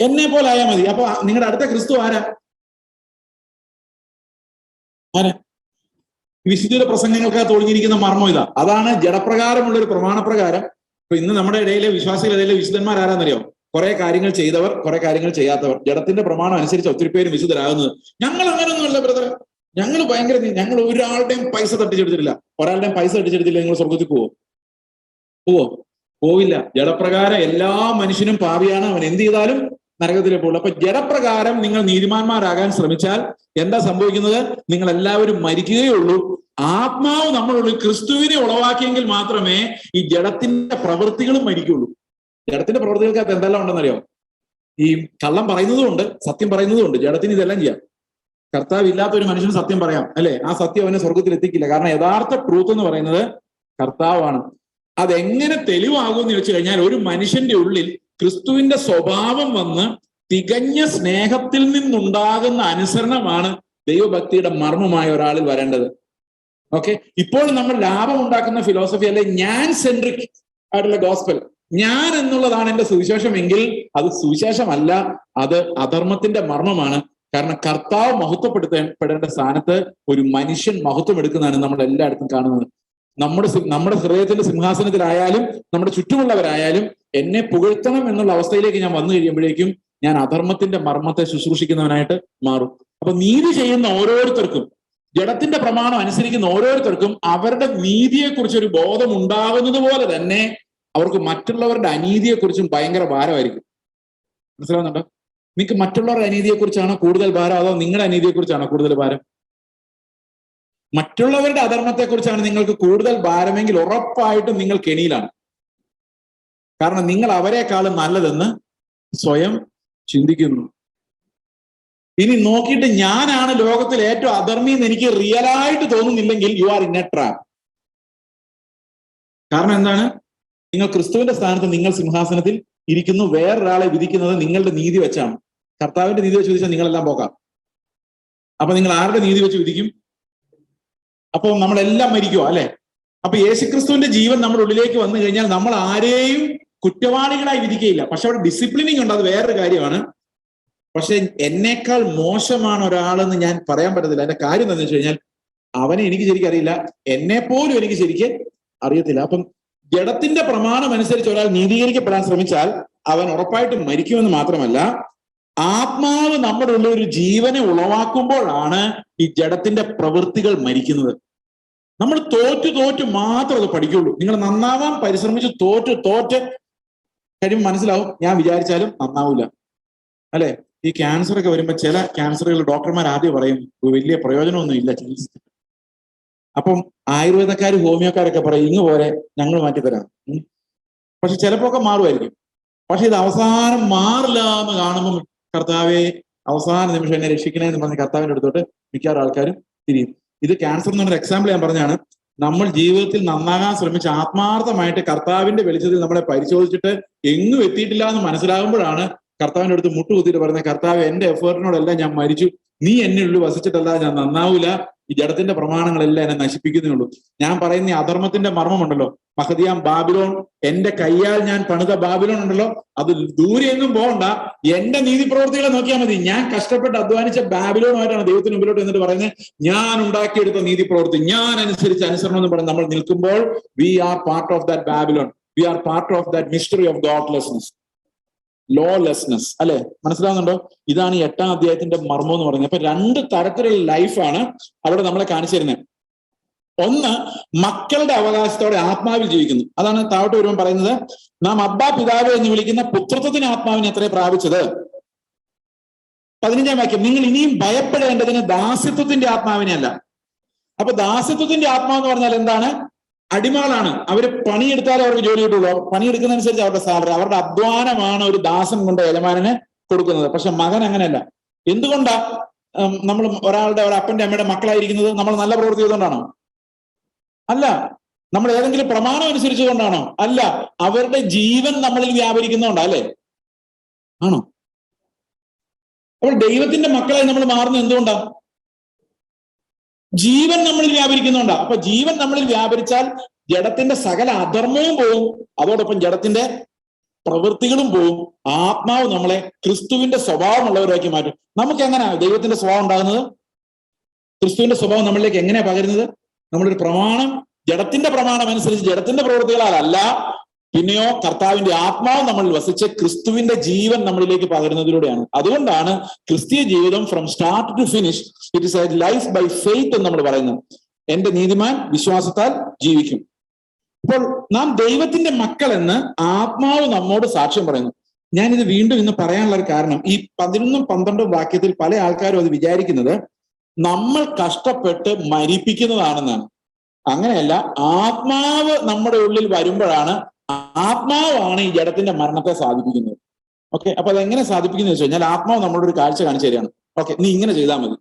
എന്നെ പോലെ ആയാൽ മതി. അപ്പൊ നിങ്ങളുടെ അടുത്ത ക്രിസ്തു ആരാ? ആരാ? വിശുദ്ധിയുടെ പ്രസംഗങ്ങൾക്കകത്ത് ഒളിഞ്ഞിരിക്കുന്ന മർമ്മം ഇതാ. അതാണ് ജഡപ്രകാരമുള്ള ഒരു പ്രമാണപ്രകാരം. ഇപ്പൊ ഇന്ന് നമ്മുടെ ഇടയിലെ വിശ്വാസികളുടെ ഇടയിലെ വിശുദ്ധന്മാർ ആരാന്നറിയോ? കുറെ കാര്യങ്ങൾ ചെയ്തവർ, കുറെ കാര്യങ്ങൾ ചെയ്യാത്തവർ. ജഡത്തിന്റെ പ്രമാണം അനുസരിച്ച് ഒത്തിരി പേര് വിശുദ്ധരാകുന്നത്. ഞങ്ങൾ അങ്ങനെയൊന്നുമല്ല ബ്രദർ, ഞങ്ങൾ ഭയങ്കര, ഞങ്ങൾ ഒരാളുടെയും പൈസ തട്ടിച്ചെടുത്തിട്ടില്ല. ഒരാളുടെയും പൈസ തട്ടിച്ചെടുത്തില്ല. നിങ്ങൾ സ്വർഗത്തിൽ പോവോ? പോവില്ല. ജഡപ്രകാരം എല്ലാ മനുഷ്യനും പാപിയാണ്, അവൻ എന്ത് ചെയ്താലും നരകത്തിലേ പോകുള്ളൂ. അപ്പൊ ജഡപ്രകാരം നിങ്ങൾ നീതിമാന്മാരാകാൻ ശ്രമിച്ചാൽ എന്താ സംഭവിക്കുന്നത്? നിങ്ങൾ എല്ലാവരും മരിക്കുകയുള്ളൂ. ആത്മാവ് നമ്മളുള്ളിൽ ക്രിസ്തുവിനെ ഉളവാക്കിയെങ്കിൽ മാത്രമേ ഈ ജഡത്തിന്റെ പ്രവൃത്തികളും മരിക്കുള്ളൂ. ജഡത്തിന്റെ പ്രവൃത്തികൾക്കകത്ത് എന്തെല്ലാം ഉണ്ടെന്നറിയോ? ഈ കള്ളം പറയുന്നതുകൊണ്ട് സത്യം പറയുന്നതുകൊണ്ട്. ജഡത്തിന് ഇതെല്ലാം ചെയ്യാം. കർത്താവ് ഇല്ലാത്ത ഒരു മനുഷ്യന് സത്യം പറയാം, അല്ലെ? ആ സത്യം അവനെ സ്വർഗത്തിൽ എത്തിക്കില്ല. കാരണം യഥാർത്ഥ ട്രൂത്ത് എന്ന് പറയുന്നത് കർത്താവാണ്. അതെങ്ങനെ തെളിവാകും എന്ന് വെച്ച് കഴിഞ്ഞാൽ, ഒരു മനുഷ്യന്റെ ഉള്ളിൽ ക്രിസ്തുവിന്റെ സ്വഭാവം വന്ന് തികഞ്ഞ സ്നേഹത്തിൽ നിന്നുണ്ടാകുന്ന അനുസരണമാണ് ദൈവഭക്തിയുടെ മർമ്മമായ ഒരാളിൽ വരേണ്ടത്. ഓക്കെ, ഇപ്പോൾ നമ്മൾ ലാഭം ഉണ്ടാക്കുന്ന ഫിലോസഫി അല്ലെ ഞാൻ സെൻട്രിക് ആയിട്ടുള്ള ഗോസ്പൽ, ഞാൻ എന്നുള്ളതാണ് എന്റെ സുവിശേഷമെങ്കിൽ അത് സുവിശേഷമല്ല, അത് അധർമ്മത്തിന്റെ മർമ്മമാണ്. കാരണം കർത്താവ് മഹത്വപ്പെടുത്തപ്പെടേണ്ട സ്ഥാനത്ത് ഒരു മനുഷ്യൻ മഹത്വം എടുക്കുന്നതാണ് നമ്മൾ എല്ലായിടത്തും കാണുന്നത്. നമ്മുടെ ഹൃദയത്തിന്റെ സിംഹാസനത്തിലായാലും നമ്മുടെ ചുറ്റുമുള്ളവരായാലും എന്നെ പുകഴ്ത്തണം എന്നുള്ള അവസ്ഥയിലേക്ക് ഞാൻ വന്നു കഴിയുമ്പോഴേക്കും ഞാൻ അധർമ്മത്തിന്റെ മർമ്മത്തെ ശുശ്രൂഷിക്കുന്നവനായിട്ട് മാറും. അപ്പൊ നീതി ചെയ്യുന്ന ഓരോരുത്തർക്കും, ജഡത്തിന്റെ പ്രമാണം അനുസരിക്കുന്ന ഓരോരുത്തർക്കും അവരുടെ നീതിയെക്കുറിച്ച് ഒരു ബോധം ഉണ്ടാകുന്നത് പോലെ തന്നെ അവർക്ക് മറ്റുള്ളവരുടെ അനീതിയെക്കുറിച്ചും ഭയങ്കര ഭാരമായിരിക്കും. മനസ്സിലാവുന്നുണ്ടോ? നിങ്ങൾക്ക് മറ്റുള്ളവരുടെ അനീതിയെക്കുറിച്ചാണോ കൂടുതൽ ഭാരം, അതോ നിങ്ങളുടെ അനീതിയെക്കുറിച്ചാണോ കൂടുതൽ ഭാരം? മറ്റുള്ളവരുടെ അധർമ്മത്തെക്കുറിച്ചാണ് നിങ്ങൾക്ക് കൂടുതൽ ഭാരമെങ്കിൽ ഉറപ്പായിട്ടും നിങ്ങൾ കെണിയിലാണ്. കാരണം നിങ്ങൾ അവരെക്കാളും നല്ലതെന്ന് സ്വയം ചിന്തിക്കുന്നു. ഇനി നോക്കിയിട്ട് ഞാനാണ് ലോകത്തിൽ ഏറ്റവും അധർമ്മി എന്ന് എനിക്ക് റിയലായിട്ട് തോന്നുന്നില്ലെങ്കിൽ you are in a trap. കാരണം എന്താണ്? നിങ്ങൾ ക്രിസ്തുവിന്റെ സ്ഥാനത്ത് നിങ്ങൾ സിംഹാസനത്തിൽ ഇരിക്കുന്നു. വേറൊരാളെ വിധിക്കുന്നത് നിങ്ങളുടെ നീതി വെച്ചാണ്. കർത്താവിന്റെ നീതി വെച്ച് വിധിച്ചാൽ നിങ്ങളെല്ലാം പോകാം. അപ്പൊ നിങ്ങൾ ആരുടെ നീതി വെച്ച് വിധിക്കും? അപ്പൊ നമ്മളെല്ലാം മരിക്കുക, അല്ലെ? അപ്പൊ യേശുക്രിസ്തുവിന്റെ ജീവൻ നമ്മുടെ ഉള്ളിലേക്ക് വന്നു കഴിഞ്ഞാൽ നമ്മൾ ആരെയും കുറ്റവാളികളായി വിധിക്കുകയില്ല. പക്ഷെ അവിടെ ഡിസിപ്ലിനിങ് ഉണ്ട്, അത് വേറൊരു കാര്യമാണ്. പക്ഷെ എന്നേക്കാൾ മോശമാണ് ഒരാളെന്ന് ഞാൻ പറയാൻ പറ്റത്തില്ല. അതിന്റെ കാര്യം എന്താണെന്ന് വെച്ച് കഴിഞ്ഞാൽ അവനെ എനിക്ക് ശരിക്കും അറിയില്ല, എന്നെ പോലും എനിക്ക് ശരിക്കും അറിയത്തില്ല. അപ്പം ജഡത്തിന്റെ പ്രമാണം അനുസരിച്ച് ഒരാൾ നീതീകരിക്കപ്പെടാൻ ശ്രമിച്ചാൽ അവൻ ഉറപ്പായിട്ടും മരിക്കുമെന്ന് മാത്രമല്ല, ആത്മാവ് നമ്മുടെ ഉള്ളിൽ ഒരു ജീവനെ ഉളവാക്കുമ്പോഴാണ് ഈ ജഡത്തിന്റെ പ്രവൃത്തികൾ മരിക്കുന്നത്. നമ്മൾ തോറ്റു മാത്രം അത് പഠിക്കുള്ളൂ. നിങ്ങൾ നന്നാവാൻ പരിശ്രമിച്ച് തോറ്റ് കഴിയുമ്പോൾ മനസ്സിലാവും ഞാൻ വിചാരിച്ചാലും നന്നാവില്ല, അല്ലെ? ഈ ക്യാൻസർ ഒക്കെ വരുമ്പോൾ ചില ക്യാൻസറുകൾ ഡോക്ടർമാർ ആദ്യം പറയും വലിയ പ്രയോജനമൊന്നും ഇല്ല ചികിത്സിച്ചിട്ട്. അപ്പം ആയുർവേദക്കാർ ഹോമിയോക്കാരൊക്കെ പറയും ഇങ്ങ് പോരെ ഞങ്ങൾ മാറ്റിത്തരാം. പക്ഷെ ചിലപ്പോ ഒക്കെ മാറുമായിരിക്കും. പക്ഷെ ഇത് അവസാനം മാറില്ല എന്ന് കാണുമ്പോൾ കർത്താവെ അവസാന നിമിഷം എന്നെ രക്ഷിക്കണേ എന്ന് പറഞ്ഞ് കർത്താവിന്റെ അടുത്തോട്ട് മിക്കവാറും ആൾക്കാരും തിരിയും. ഇത് ക്യാൻസർ എന്ന് പറഞ്ഞൊരു എക്സാമ്പിൾ ഞാൻ പറഞ്ഞാണ്. നമ്മൾ ജീവിതത്തിൽ നന്നാകാൻ ശ്രമിച്ച് ആത്മാർത്ഥമായിട്ട് കർത്താവിന്റെ വെളിച്ചത്തിൽ നമ്മളെ പരിശോധിച്ചിട്ട് എങ്ങും എത്തിയിട്ടില്ല എന്ന് മനസ്സിലാകുമ്പോഴാണ് കർത്താവിന്റെ അടുത്ത് മുട്ടുകുത്തിയിട്ട് പറഞ്ഞ കർത്താവ് എന്റെ എഫേർട്ടിനോടെല്ലാം ഞാൻ മരിച്ചു, നീ എന്നെ ഉള്ളു വസിച്ചിട്ടല്ല ഞാൻ നന്നാവൂല, ഈ ജഡത്തിന്റെ പ്രമാണങ്ങളെല്ലാം എന്നെ നശിപ്പിക്കുന്നേ ഉള്ളൂ. ഞാൻ പറയുന്ന ഈ അധർമ്മത്തിന്റെ മർമ്മമുണ്ടല്ലോ, മഹദിയാം ബാബിലോൺ, എന്റെ കയ്യാൽ ഞാൻ പണിത ബാബിലോൺ ഉണ്ടല്ലോ, അത് ദൂരെ എങ്ങും പോകണ്ട, എന്റെ നീതി പ്രവൃത്തികളെ നോക്കിയാൽ മതി. ഞാൻ കഷ്ടപ്പെട്ട് അധ്വാനിച്ച ബാബിലോണുമായിട്ടാണ് ദൈവത്തിന് മുമ്പിലോട്ട് എന്നിട്ട് പറയുന്നത് ഞാൻ ഉണ്ടാക്കിയെടുത്ത നീതി പ്രവൃത്തി, ഞാൻ അനുസരിച്ച് അനുസരണം എന്ന് പറഞ്ഞ് നമ്മൾ നിൽക്കുമ്പോൾ we are part of that Babylon, we are part of that mystery of godlessness, lawlessness, അല്ലെ? മനസ്സിലാവുന്നുണ്ടോ? ഇതാണ് ഈ 8-ാം അധ്യായത്തിന്റെ മർമ്മം എന്ന് പറയുന്നത്. അപ്പൊ 2 തരത്തിലുള്ള ലൈഫാണ് അവിടെ നമ്മളെ കാണിച്ചു തരുന്നത്. ഒന്ന്, മക്കളുടെ അവകാശത്തോടെ ആത്മാവിൽ ജീവിക്കുന്നു. അതാണ് താഴോട്ട് വരുമ്പോൾ പറയുന്നത്, നാം അബ്ബാ പിതാവ് എന്ന് വിളിക്കുന്ന പുത്രത്വത്തിന് ആത്മാവിനെ എത്ര പ്രാപിച്ചത്. 15-ാം വാക്യം, നിങ്ങൾ ഇനിയും ഭയപ്പെടേണ്ടതിന് ദാസ്യത്വത്തിന്റെ ആത്മാവിനെ അല്ല. അപ്പൊ ദാസ്യത്വത്തിന്റെ ആത്മാവ് എന്ന് പറഞ്ഞാൽ എന്താണ്? അടിമകളാണ്. അവര് പണിയെടുത്താലേ അവർക്ക് ജോലി കിട്ടുള്ളൂ. പണിയെടുക്കുന്നതനുസരിച്ച് അവരുടെ സാലറി, അവരുടെ അധ്വാനമാണ് ഒരു ദാസൻ കൊണ്ട് യജമാനന് കൊടുക്കുന്നത്. പക്ഷെ മകൻ അങ്ങനെയല്ല. എന്തുകൊണ്ടാ നമ്മൾ ഒരാളുടെ അപ്പന്റെ അമ്മയുടെ മക്കളായിരിക്കുന്നത്? നമ്മൾ നല്ല പ്രവൃത്തി ചെയ്തുകൊണ്ടാണോ? അല്ല. നമ്മൾ ഏതെങ്കിലും പ്രമാണം അനുസരിച്ച് കൊണ്ടാണോ? അല്ല. അവരുടെ ജീവൻ നമ്മളിൽ വ്യാപരിക്കുന്നതുകൊണ്ടാ, അല്ലേ? ആണോ? അപ്പോൾ ദൈവത്തിന്റെ മക്കളായി നമ്മൾ മാറുന്നത് എന്തുകൊണ്ടാ? ജീവൻ നമ്മളിൽ വ്യാപരിക്കുന്നുണ്ടാ. അപ്പൊ ജീവൻ നമ്മളിൽ വ്യാപരിച്ചാൽ ജഡത്തിന്റെ സകല അധർമ്മവും പോവും, അതോടൊപ്പം ജഡത്തിന്റെ പ്രവൃത്തികളും പോവും. ആത്മാവ് നമ്മളെ ക്രിസ്തുവിന്റെ സ്വഭാവമുള്ളവരാക്കി മാറ്റും. നമുക്ക് എങ്ങനെയാ ദൈവത്തിന്റെ സ്വഭാവം ഉണ്ടാകുന്നത്? ക്രിസ്തുവിന്റെ സ്വഭാവം നമ്മളിലേക്ക് എങ്ങനെയാ പകരുന്നത്? നമ്മളൊരു പ്രമാണം, ജഡത്തിന്റെ പ്രമാണം അനുസരിച്ച് ജഡത്തിന്റെ പ്രവൃത്തികളാലല്ല, പിന്നെയോ കർത്താവിന്റെ ആത്മാവ് നമ്മളിൽ വസിച്ച് ക്രിസ്തുവിന്റെ ജീവൻ നമ്മളിലേക്ക് പകരുന്നതിലൂടെയാണ്. അതുകൊണ്ടാണ് ക്രിസ്തീയ ജീവിതം from start to finish it is a life by faith എന്ന് നമ്മൾ പറയുന്നത്. എന്റെ നീതിമാൻ വിശ്വാസത്താൽ ജീവിക്കും. അപ്പോൾ നാം ദൈവത്തിന്റെ മക്കൾ എന്ന് ആത്മാവ് നമ്മോട് സാക്ഷ്യം പറയുന്നു. ഞാനിത് വീണ്ടും ഇന്ന് പറയാനുള്ള ഒരു കാരണം, ഈ 11ഉം 12ഉം വാക്യത്തിൽ പല ആൾക്കാരും അത് വിചാരിക്കുന്നത് നമ്മൾ കഷ്ടപ്പെട്ട് മരിപ്പിക്കുന്നതാണെന്നാണ്. അങ്ങനെയല്ല. ആത്മാവ് നമ്മുടെ ഉള്ളിൽ വരുമ്പോഴാണ്, ആത്മാവാണ് ഈ ജഡത്തിന്റെ മരണത്തെ സാധിപ്പിക്കുന്നത്. ഓക്കെ, അപ്പൊ അതെങ്ങനെ സാധിപ്പിക്കുന്നത് വെച്ച് കഴിഞ്ഞാൽ, ആത്മാവ് നമ്മളോട് ഒരു കാഴ്ച കാണിച്ചു തരികയാണ്. ഓക്കെ, നീ ഇങ്ങനെ ചെയ്താൽ മതി.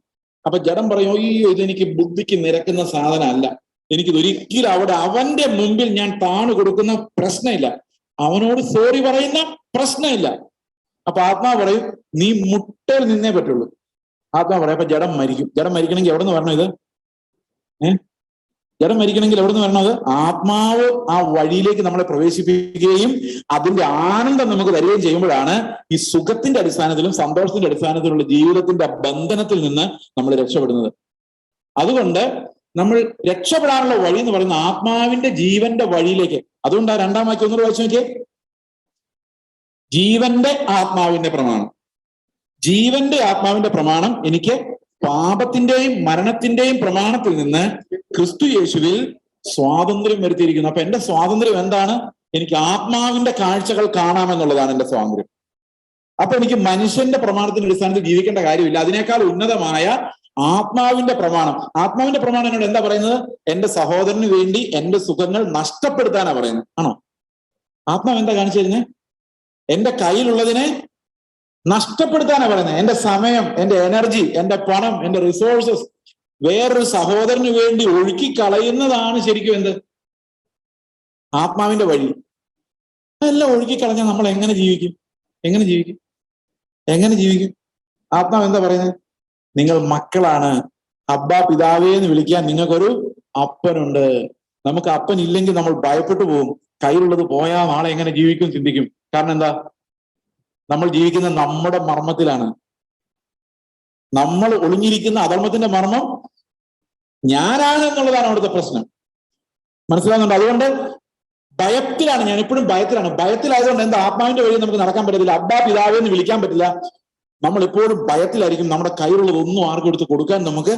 അപ്പൊ ജഡം പറയും, അയ്യോ ഇതെനിക്ക് ബുദ്ധിക്ക് നിരക്കുന്ന സാധനമല്ല, എനിക്കിതൊരിക്കലും അവിടെ അവന്റെ മുമ്പിൽ ഞാൻ താണു കൊടുക്കുന്ന പ്രശ്നമില്ല, അവനോട് സോറി പറയുന്ന പ്രശ്നമില്ല. അപ്പൊ ആത്മാവ് പറയും, നീ മുട്ടയിൽ നിന്നേ പറ്റുള്ളൂ. ആത്മാവ് പറയാം, അപ്പൊ ജഡം മരിക്കും. ജഡം മരിക്കണമെങ്കിൽ എവിടെ നിന്ന് വരണം ഇത്? ജഡം മരിക്കണമെങ്കിൽ എവിടെ നിന്ന് വരണം? അത് ആത്മാവ് ആ വഴിയിലേക്ക് നമ്മളെ പ്രവേശിപ്പിക്കുകയും അതിന്റെ ആനന്ദം നമുക്ക് തരികയും ചെയ്യുമ്പോഴാണ് ഈ സുഖത്തിന്റെ അടിസ്ഥാനത്തിലും സന്തോഷത്തിന്റെ അടിസ്ഥാനത്തിലുള്ള ജീവിതത്തിന്റെ ബന്ധനത്തിൽ നിന്ന് നമ്മൾ രക്ഷപ്പെടുന്നത്. അതുകൊണ്ട് നമ്മൾ രക്ഷപ്പെടാനുള്ള വഴി എന്ന് പറയുന്ന ആത്മാവിന്റെ ജീവന്റെ വഴിയിലേക്ക്. അതുകൊണ്ട് ആ 2-ാം വാക്യം ഒന്നുകൂടെ വായിച്ചു നോക്കിയേ. ജീവന്റെ ആത്മാവിന്റെ പ്രമാണം. ജീവന്റെ ആത്മാവിന്റെ പ്രമാണം എനിക്ക് പാപത്തിന്റെയും മരണത്തിന്റെയും പ്രമാണത്തിൽ നിന്ന് ക്രിസ്തു യേശുവിൽ സ്വാതന്ത്ര്യം വരുത്തിയിരിക്കുന്നു. അപ്പൊ എന്റെ സ്വാതന്ത്ര്യം എന്താണ്? എനിക്ക് ആത്മാവിന്റെ കാഴ്ചകൾ കാണാമെന്നുള്ളതാണ് എന്റെ സ്വാതന്ത്ര്യം. അപ്പൊ എനിക്ക് മനുഷ്യന്റെ പ്രമാണത്തിന്റെ അടിസ്ഥാനത്തിൽ ജീവിക്കേണ്ട കാര്യമില്ല. അതിനേക്കാൾ ഉന്നതമായ ആത്മാവിന്റെ പ്രമാണം. ആത്മാവിന്റെ പ്രമാണം എന്നോട് എന്താ പറയുന്നത്? എന്റെ സഹോദരന് വേണ്ടി എന്റെ സുഖങ്ങൾ നഷ്ടപ്പെടുത്താനാ പറയുന്നത്. ആണോ? ആത്മാവ് എന്താ കാണിച്ചു തരുന്നത്? എന്റെ കയ്യിലുള്ളതിനെ നഷ്ടപ്പെടുത്താനാ പറയുന്നത്. എന്റെ സമയം, എന്റെ എനർജി, എന്റെ പണം, എന്റെ റിസോഴ്സസ് വേറൊരു സഹോദരന് വേണ്ടി ഒഴുക്കി കളയുന്നതാണ് ശരിക്കും എന്ത്? ആത്മാവിന്റെ വഴി. അതെല്ലാം ഒഴുക്കി കളഞ്ഞാൽ നമ്മൾ എങ്ങനെ ജീവിക്കും? എങ്ങനെ ജീവിക്കും? എങ്ങനെ ജീവിക്കും? ആത്മാവ് എന്താ പറയുന്നത്? നിങ്ങൾ മക്കളാണ്, അബ്ബാ പിതാവേ എന്ന് വിളിക്കാൻ നിങ്ങൾക്കൊരു അപ്പനുണ്ട്. നമുക്ക് അപ്പൻ ഇല്ലെങ്കിൽ നമ്മൾ ഭയപ്പെട്ടു പോകും. കയ്യിലുള്ളത് പോയാൽ നാളെ എങ്ങനെ ജീവിക്കും ചിന്തിക്കും. കാരണം എന്താ? നമ്മൾ ജീവിക്കുന്ന നമ്മുടെ മർമ്മത്തിലാണ്. നമ്മൾ ഒളിഞ്ഞിരിക്കുന്ന അധർമ്മത്തിന്റെ മർമ്മം ഞാനാണ് എന്നുള്ളതാണ് അവിടുത്തെ പ്രശ്നം. മനസ്സിലാവുന്നുണ്ട്? അതുകൊണ്ട് ഭയത്തിലാണ്. ഞാൻ എപ്പോഴും ഭയത്തിലാണ്. ഭയത്തിലായതുകൊണ്ട് എന്താ? ആത്മാവിന്റെ വഴി നമുക്ക് നടക്കാൻ പറ്റത്തില്ല. അബ്ബാ പിതാവേ എന്ന് വിളിക്കാൻ പറ്റില്ല. നമ്മൾ എപ്പോഴും ഭയത്തിലായിരിക്കും. നമ്മുടെ കയ്യിലുള്ളത് ഒന്നും ആർക്കും എടുത്ത് കൊടുക്കാൻ നമുക്ക്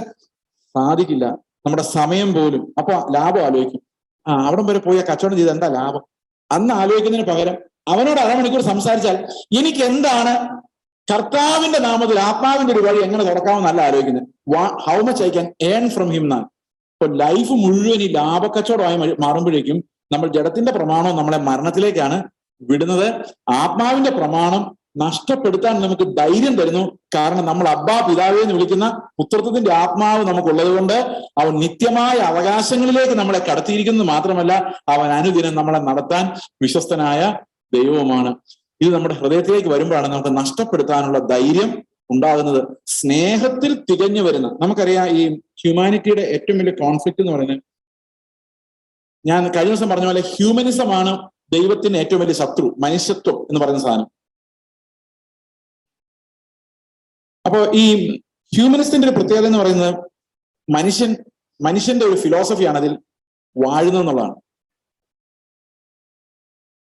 സാധിക്കില്ല. നമ്മുടെ സമയം പോലും. അപ്പൊ ലാഭം ആലോചിക്കും. അവിടം വരെ പോയി കച്ചവടം ചെയ്ത് എന്താ ലാഭം? അന്ന് ആലോചിക്കുന്നതിന് പകരം അവനോട് അരമണിക്കൂർ സംസാരിച്ചാൽ എനിക്ക് എന്താണ് കർത്താവിന്റെ നാമത്തിൽ ആത്മാവിന്റെ ഒരു വഴി എങ്ങനെ തുറക്കാമെന്നല്ല ആലോചിക്കുന്നത്. How much I can earn from him എന്നാണ്. ഇപ്പൊ ലൈഫ് മുഴുവൻ ഈ ലാഭക്കച്ചവടമായി മാറുമ്പോഴേക്കും നമ്മൾ ജഡത്തിന്റെ പ്രമാണം നമ്മളെ മരണത്തിലേക്കാണ് വിടുന്നത്. ആത്മാവിന്റെ പ്രമാണം നഷ്ടപ്പെടുത്താൻ നമുക്ക് ധൈര്യം തരുന്നു. കാരണം നമ്മൾ അബ്ബാ പിതാവേ എന്ന് വിളിക്കുന്ന പുത്രത്വത്തിന്റെ ആത്മാവ് നമുക്കുള്ളത് കൊണ്ട് അവൻ നിത്യമായ അവകാശങ്ങളിലേക്ക് നമ്മളെ കടത്തിയിരിക്കുന്നത് മാത്രമല്ല, അവൻ അനുദിനം നമ്മളെ നടത്താൻ വിശ്വസ്തനായ ദൈവവുമാണ്. ഇത് നമ്മുടെ ഹൃദയത്തിലേക്ക് വരുമ്പോഴാണ് നമുക്ക് നഷ്ടപ്പെടുത്താനുള്ള ധൈര്യം ഉണ്ടാകുന്നത്. സ്നേഹത്തിൽ തികഞ്ഞു വരുന്ന, നമുക്കറിയാം ഈ ഹ്യൂമാനിറ്റിയുടെ ഏറ്റവും വലിയ കോൺഫ്ലിക്റ്റ് എന്ന് പറയുന്നത്, ഞാൻ കഴിഞ്ഞ ദിവസം പറഞ്ഞ പോലെ ഹ്യൂമനിസമാണ് ദൈവത്തിന് ഏറ്റവും വലിയ ശത്രു. മനുഷ്യത്വം എന്ന് പറയുന്ന സാധനം. അപ്പോ ഈ ഹ്യൂമനിസ്റ്റിന്റെ ഒരു പ്രത്യേകത എന്ന് പറയുന്നത് മനുഷ്യന്റെ ഒരു ഫിലോസഫിയാണ് അതിൽ വാഴുന്നതെന്നുള്ളതാണ്.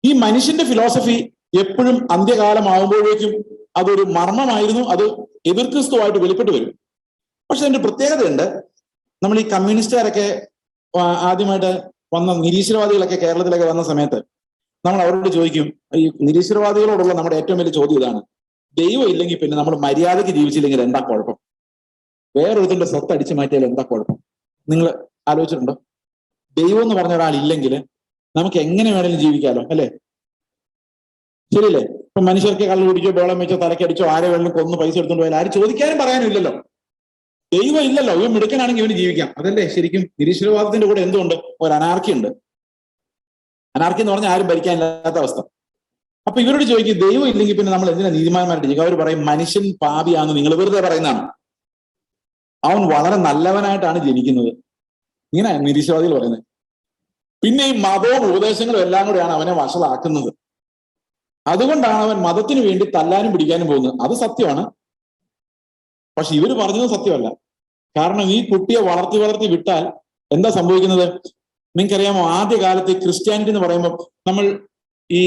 ഈ മനുഷ്യന്റെ ഫിലോസഫി എപ്പോഴും അന്ത്യകാലമാകുമ്പോഴേക്കും അതൊരു മർമ്മമായിരുന്നു. അത് എതിർ ക്രിസ്തുവായിട്ട് വെളിപ്പെട്ട് വരും. പക്ഷെ അതിന്റെ പ്രത്യേകതയുണ്ട്. നമ്മൾ ഈ കമ്മ്യൂണിസ്റ്റുകാരൊക്കെ ആദ്യമായിട്ട് വന്ന നിരീശ്വരവാദികളൊക്കെ കേരളത്തിലൊക്കെ വന്ന സമയത്ത് നമ്മൾ അവരോട് ചോദിക്കും, ഈ നിരീശ്വരവാദികളോടുള്ള നമ്മുടെ ഏറ്റവും വലിയ ചോദ്യം ഇതാണ്: ദൈവം ഇല്ലെങ്കിൽ പിന്നെ നമ്മൾ മര്യാദയ്ക്ക് ജീവിച്ചില്ലെങ്കിൽ എന്താ കുഴപ്പം? വേറൊരുത്തിന്റെ സ്വത്ത് അടിച്ചു മാറ്റിയാൽ എന്താ കുഴപ്പം? നിങ്ങൾ ആലോചിച്ചിട്ടുണ്ടോ? ദൈവം എന്ന് പറഞ്ഞ ഒരാളില്ലെങ്കിൽ നമുക്ക് എങ്ങനെ വേണമെങ്കിലും ജീവിക്കാലോ, അല്ലെ? ശരിയല്ലേ? ഇപ്പൊ മനുഷ്യർക്ക് കള്ളു കുടിച്ചോ ബോളം വെച്ചോ തലക്കടിച്ചോ ആരെ വേണമെങ്കിലും കൊന്ന് പൈസ എടുത്തുകൊണ്ട് പോയാൽ ആരും ചോദിക്കാനും പറയാനും ഇല്ലല്ലോ. ദൈവം ഇല്ലല്ലോ, ഇവൻ മിടുക്കനാണെങ്കിൽ ഇവന് ജീവിക്കാം. അതല്ലേ ശരിക്കും നിരീശ്വരവാദത്തിന്റെ കൂടെ എന്തുകൊണ്ട് ഒരു അനാർക്കി ഉണ്ട്. അനാർക്കി എന്ന് പറഞ്ഞാൽ ആരും ഭരിക്കാനില്ലാത്ത അവസ്ഥ. അപ്പൊ ഇവരോട് ചോദിക്കും, ദൈവം ഇല്ലെങ്കിൽ പിന്നെ നമ്മൾ എന്തിനാ നീതിമാന്മാരുടെ ജീവിക്കുക? അവർ പറയും മനുഷ്യൻ പാപിയാണെന്ന് നിങ്ങൾ വെറുതെ പറയുന്നതാണ്, അവൻ വളരെ നല്ലവനായിട്ടാണ് ജനിക്കുന്നത്. ഇങ്ങനെ നിരീശ്വരവാദികൾ പറയുന്നത്. പിന്നെ ഈ മതവും ഉപദേശങ്ങളും എല്ലാം കൂടെയാണ് അവനെ വഷളാക്കുന്നത്. അതുകൊണ്ടാണ് അവൻ മതത്തിന് വേണ്ടി തല്ലാനും പിടിക്കാനും പോകുന്നത്. അത് സത്യമാണ്, പക്ഷെ ഇവര് പറഞ്ഞത് സത്യമല്ല. കാരണം ഈ കുട്ടിയെ വളർത്തി വിട്ടാൽ എന്താ സംഭവിക്കുന്നത്? നിങ്ങൾക്കറിയാമോ, ആദ്യകാലത്ത് ക്രിസ്ത്യാനിറ്റി എന്ന് പറയുമ്പോൾ നമ്മൾ ഈ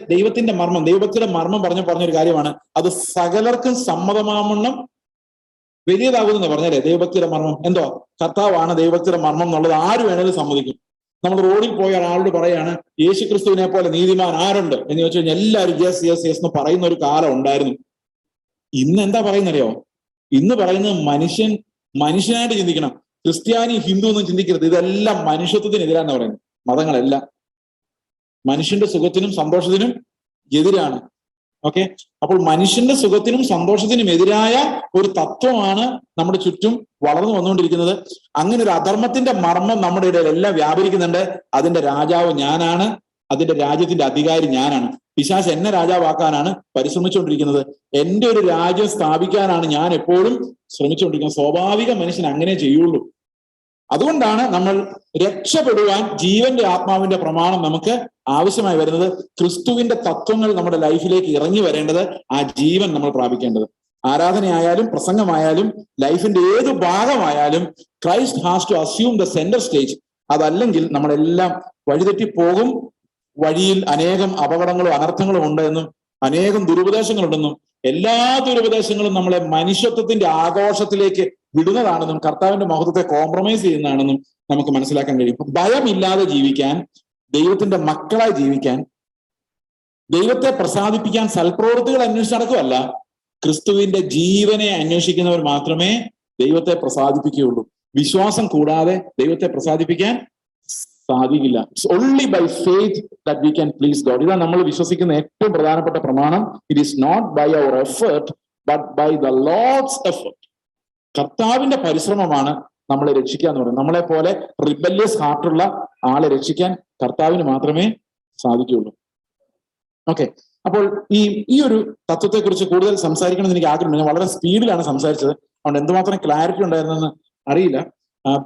ദൈവത്തിന്റെ മർമ്മം, ദൈവഭക്തിയുടെ മർമ്മം പറഞ്ഞൊരു കാര്യമാണ്. അത് സകലർക്കും സമ്മതമാവണ്ണം വലിയതാകുമെന്ന് പറഞ്ഞല്ലേ ദൈവഭക്തിയുടെ മർമ്മം. എന്തോ കർത്താവാണ് ദൈവഭക്തിയുടെ മർമ്മം എന്നുള്ളത് ആര് വേണേലും സമ്മതിക്കും. നമ്മൾ റോഡിൽ പോയ ഒരാളോട് പറയാണ് യേശു ക്രിസ്തുവിനെ പോലെ നീതിമാൻ ആരുണ്ട് എന്ന് ചോദിച്ചു കഴിഞ്ഞാൽ എല്ലാവരും യെസ് യെസ് യെസ് എന്ന് പറയുന്ന ഒരു കാലം ഉണ്ടായിരുന്നു. ഇന്ന് എന്താ പറയുന്നറിയോ? ഇന്ന് പറയുന്നത് മനുഷ്യനായിട്ട് ചിന്തിക്കണം. ക്രിസ്ത്യാനി ഹിന്ദു ഒന്നും ചിന്തിക്കരുത്. ഇതെല്ലാം മനുഷ്യത്വത്തിനെതിരാന്ന് പറയുന്നത്. മതങ്ങളെല്ലാം മനുഷ്യന്റെ സുഖത്തിനും സന്തോഷത്തിനും എതിരാണ്. ഓക്കെ, അപ്പോൾ മനുഷ്യന്റെ സുഖത്തിനും സന്തോഷത്തിനും എതിരായ ഒരു തത്വമാണ് നമ്മുടെ ചുറ്റും വളർന്നു വന്നുകൊണ്ടിരിക്കുന്നത്. അങ്ങനെ ഒരു അധർമ്മത്തിന്റെ മർമ്മം നമ്മുടെ ഇടയിൽ എല്ലാം വ്യാപരിക്കുന്നുണ്ട്. അതിന്റെ രാജാവ് ഞാനാണ്, അതിന്റെ രാജ്യത്തിന്റെ അധികാരി ഞാനാണ്. പിശാച് എന്നെ രാജാവാക്കാനാണ് പരിശ്രമിച്ചുകൊണ്ടിരിക്കുന്നത്. എന്റെ ഒരു രാജ്യം സ്ഥാപിക്കാനാണ് ഞാൻ എപ്പോഴും ശ്രമിച്ചുകൊണ്ടിരിക്കുന്നത്. സ്വാഭാവിക മനുഷ്യൻ അങ്ങനെ ചെയ്യുള്ളൂ. അതുകൊണ്ടാണ് നമ്മൾ രക്ഷപ്പെടുവാൻ ജീവന്റെ ആത്മാവിന്റെ പ്രമാണം നമുക്ക് ആവശ്യമായി വരുന്നത്. ക്രിസ്തുവിന്റെ തത്വങ്ങൾ നമ്മുടെ ലൈഫിലേക്ക് ഇറങ്ങി വരേണ്ടത്, ആ ജീവൻ നമ്മൾ പ്രാപിക്കേണ്ടത്. ആരാധനയായാലും പ്രസംഗമായാലും ലൈഫിന്റെ ഏത് ഭാഗമായാലും Christ has to assume the centre stage. അതല്ലെങ്കിൽ നമ്മളെല്ലാം വഴിതെറ്റിപ്പോകും. വഴിയിൽ അനേകം അപകടങ്ങളും അനർത്ഥങ്ങളും ഉണ്ട് എന്നും അനേകം ദുരുപദേശങ്ങളുണ്ടെന്നും എല്ലാ ദുരുപദേശങ്ങളും നമ്മളെ മനുഷ്യത്വത്തിന്റെ ആഘോഷത്തിലേക്ക് വിടുന്നതാണെന്നും കർത്താവിന്റെ മഹത്വത്തെ കോംപ്രമൈസ് ചെയ്യുന്നതാണെന്നും നമുക്ക് മനസ്സിലാക്കാൻ കഴിയും. ഭയമില്ലാതെ ജീവിക്കാൻ, ദൈവത്തിന്റെ മക്കളായി ജീവിക്കാൻ, ദൈവത്തെ പ്രസാദിപ്പിക്കാൻ സൽപ്രവൃത്തികൾ അന്വേഷിച്ച് നടക്കുകയല്ല, ക്രിസ്തുവിന്റെ ജീവനെ അന്വേഷിക്കുന്നവർ മാത്രമേ ദൈവത്തെ പ്രസാദിപ്പിക്കുകയുള്ളൂ. വിശ്വാസം കൂടാതെ ദൈവത്തെ പ്രസാദിപ്പിക്കാൻ സാധിക്കില്ല. It's only by faith that we can please God. ഇതാണ് നമ്മൾ വിശ്വസിക്കുന്ന ഏറ്റവും പ്രധാനപ്പെട്ട പ്രമാണം. It is not by our effort but by the Lord's effort. കർത്താവിന്റെ പരിശ്രമമാണ് നമ്മളെ രക്ഷിക്കുക എന്ന് പറയുന്നത്. നമ്മളെ പോലെ റിബല്യസ് ഹാർട്ടുള്ള ആളെ രക്ഷിക്കാൻ കർത്താവിന് മാത്രമേ സാധിക്കുകയുള്ളൂ. ഓക്കെ, അപ്പോൾ ഈ ഒരു തത്വത്തെക്കുറിച്ച് കൂടുതൽ സംസാരിക്കണമെന്ന് എനിക്ക് ആഗ്രഹമുണ്ട്. ഞാൻ വളരെ സ്പീഡിലാണ് സംസാരിച്ചത്, അതുകൊണ്ട് എന്തുമാത്രം ക്ലാരിറ്റി ഉണ്ടായിരുന്നെന്ന് അറിയില്ല.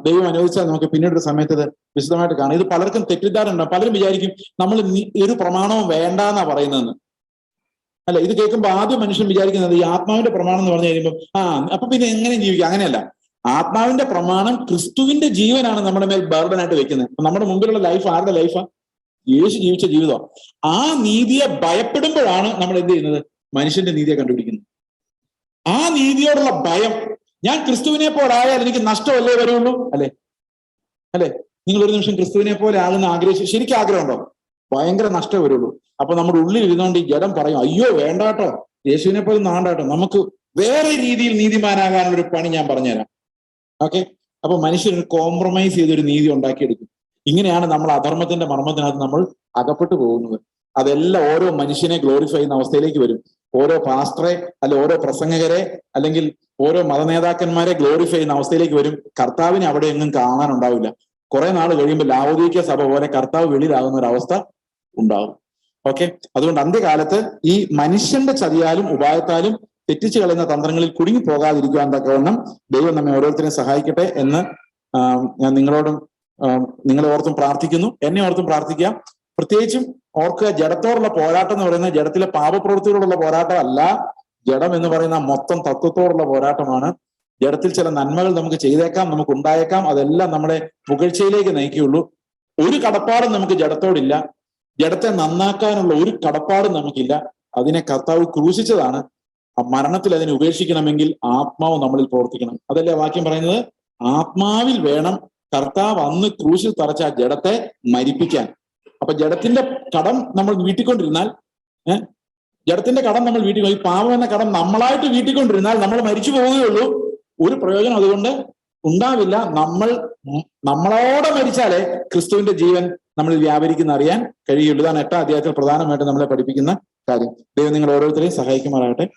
ദൈവം അനുവദിച്ചാൽ നമുക്ക് പിന്നീട് ഒരു സമയത്ത് ഇത് വിശദമായിട്ട് കാണാം. ഇത് പലർക്കും തെറ്റിദ്ധാരണ. പലരും വിചാരിക്കും നമ്മൾ ഒരു പ്രമാണവും വേണ്ടാന്നാ പറയുന്നതെന്ന്. അല്ല, ഇത് കേൾക്കുമ്പോൾ ആദ്യം മനുഷ്യൻ വിചാരിക്കുന്നത് ഈ ആത്മാവിന്റെ പ്രമാണം എന്ന് പറഞ്ഞു കഴിയുമ്പോൾ അപ്പൊ പിന്നെ എങ്ങനെ ജീവിക്കാം? അങ്ങനെയല്ല. ആത്മാവിന്റെ പ്രമാണം ക്രിസ്തുവിന്റെ ജീവനാണ് നമ്മുടെ മേൽ ബർഡനായിട്ട് വെക്കുന്നത്. നമ്മുടെ മുമ്പിലുള്ള ലൈഫ് ആരുടെ ലൈഫാ? യേശു ജീവിച്ച ജീവിതം. ആ നീതിയെ ഭയപ്പെടുമ്പോഴാണ് നമ്മൾ എന്ത് ചെയ്യുന്നത്? മനുഷ്യന്റെ നീതിയെ കണ്ടുപിടിക്കുന്നത്. ആ നീതിയോടുള്ള ഭയം, ഞാൻ ക്രിസ്തുവിനെ പോലെ ആയാൽ എനിക്ക് നഷ്ടമല്ലേ വരുള്ളൂ? അല്ലെ? നിങ്ങൾ ഒരു നിമിഷം ക്രിസ്തുവിനെ പോലെ ആകുന്ന ആഗ്രഹിച്ചു, ശരിക്കും ആഗ്രഹമുണ്ടോ? ഭയങ്കര നഷ്ടം വരുള്ളൂ. അപ്പൊ നമ്മുടെ ഉള്ളിൽ ഇരുന്നുകൊണ്ട് ഈ ജഡം പറയും, അയ്യോ വേണ്ടാട്ടോ, യേശുവിനെ പോലെ നാണ്ടാട്ടോ, നമുക്ക് വേറെ രീതിയിൽ നീതിമാനാകാനുള്ള ഒരു പണി ഞാൻ പറഞ്ഞുതരാം. ഓക്കെ, അപ്പൊ മനുഷ്യർ കോംപ്രമൈസ് ചെയ്തൊരു നീതി ഉണ്ടാക്കിയെടുക്കും. ഇങ്ങനെയാണ് നമ്മൾ അധർമ്മത്തിന്റെ മർമ്മത്തിനകത്ത് നമ്മൾ അകപ്പെട്ടു പോകുന്നത്. അതെല്ലാം ഓരോ മനുഷ്യനെ ഗ്ലോറിഫൈ ചെയ്യുന്ന അവസ്ഥയിലേക്ക് വരും. ഓരോ പാസ്റ്ററെ അല്ലെ ഓരോ പ്രസംഗകരെ അല്ലെങ്കിൽ ഓരോ മതനേതാക്കന്മാരെ ഗ്ലോറിഫൈ ചെയ്യുന്ന അവസ്ഥയിലേക്ക് വരും. കർത്താവിനെ അവിടെ എങ്ങും കാണാനുണ്ടാവില്ല. കുറെ നാൾ കഴിയുമ്പോൾ ലാവോദീക്യ സഭ പോലെ കർത്താവ് വെളിയിലാകുന്ന ഒരു അവസ്ഥ ഉണ്ടാവും. ഓക്കെ, അതുകൊണ്ട് അന്ത്യകാലത്ത് ഈ മനുഷ്യന്റെ ചതിയാലും ഉപായത്താലും തെറ്റിച്ചു കളയുന്ന തന്ത്രങ്ങളിൽ കുടുങ്ങി പോകാതിരിക്കുവാൻ തക്കവണ്ണം ദൈവം നമ്മെ ഓരോരുത്തരെയും സഹായിക്കട്ടെ എന്ന് ഞാൻ നിങ്ങളെ ഓർത്തും പ്രാർത്ഥിക്കുന്നു. എന്നെ ഓർത്തും പ്രാർത്ഥിക്കാം. പ്രത്യേകിച്ചും ഓർക്കുക, ജഡത്തോടുള്ള പോരാട്ടം എന്ന് പറയുന്നത് ജഡത്തിലെ പാപപ്രവൃത്തിയോടുള്ള പോരാട്ടം അല്ല. ജഡം എന്ന് പറയുന്ന മൊത്തം തത്വത്തോടുള്ള പോരാട്ടമാണ്. ജഡത്തിൽ ചില നന്മകൾ നമുക്ക് ചെയ്തേക്കാം, നമുക്ക് ഉണ്ടായേക്കാം, അതെല്ലാം നമ്മളെ പുകഴ്ചയിലേക്ക് നയിക്കുകയുള്ളൂ. ഒരു കടപ്പാടും നമുക്ക് ജഡത്തോടില്ല. ജഡത്തെ നന്നാക്കാനുള്ള ഒരു കടപ്പാടും നമുക്കില്ല. അതിനെ കർത്താവ് ക്രൂശിച്ചതാണ്. മരണത്തിൽ അതിനെ ഉപേക്ഷിക്കണമെങ്കിൽ ആത്മാവ് നമ്മളിൽ പ്രവർത്തിക്കണം. അതല്ലേ വാക്യം പറയുന്നത്? ആത്മാവിൽ വേണം കർത്താവ് അന്ന് ക്രൂശിൽ തറച്ച ആ ജഡത്തെ മരിപ്പിക്കാൻ. അപ്പൊ ജഡത്തിന്റെ കടം നമ്മൾ വീട്ടിക്കൊണ്ടിരുന്നാൽ, ജഡത്തിന്റെ കടം നമ്മൾ വീട്ടിൽ, പാപം എന്ന കടം നമ്മളായിട്ട് വീട്ടിക്കൊണ്ടിരുന്നാൽ നമ്മൾ മരിച്ചു പോവുകയുള്ളൂ. ഒരു പ്രയോജനം അതുകൊണ്ട് ഉണ്ടാവില്ല. നമ്മളോടെ മരിച്ചാലേ ക്രിസ്തുവിന്റെ ജീവൻ നമ്മളിൽ വ്യാപരിക്കുന്ന അറിയാൻ കഴിയുള്ളൂ. ഇതാണ് 8ാം അധ്യായത്തിൽ പ്രധാനമായിട്ട് നമ്മളെ പഠിപ്പിക്കുന്ന കാര്യം. ദൈവം നിങ്ങൾ ഓരോരുത്തരെയും സഹായിക്കുമാറാകട്ടെ.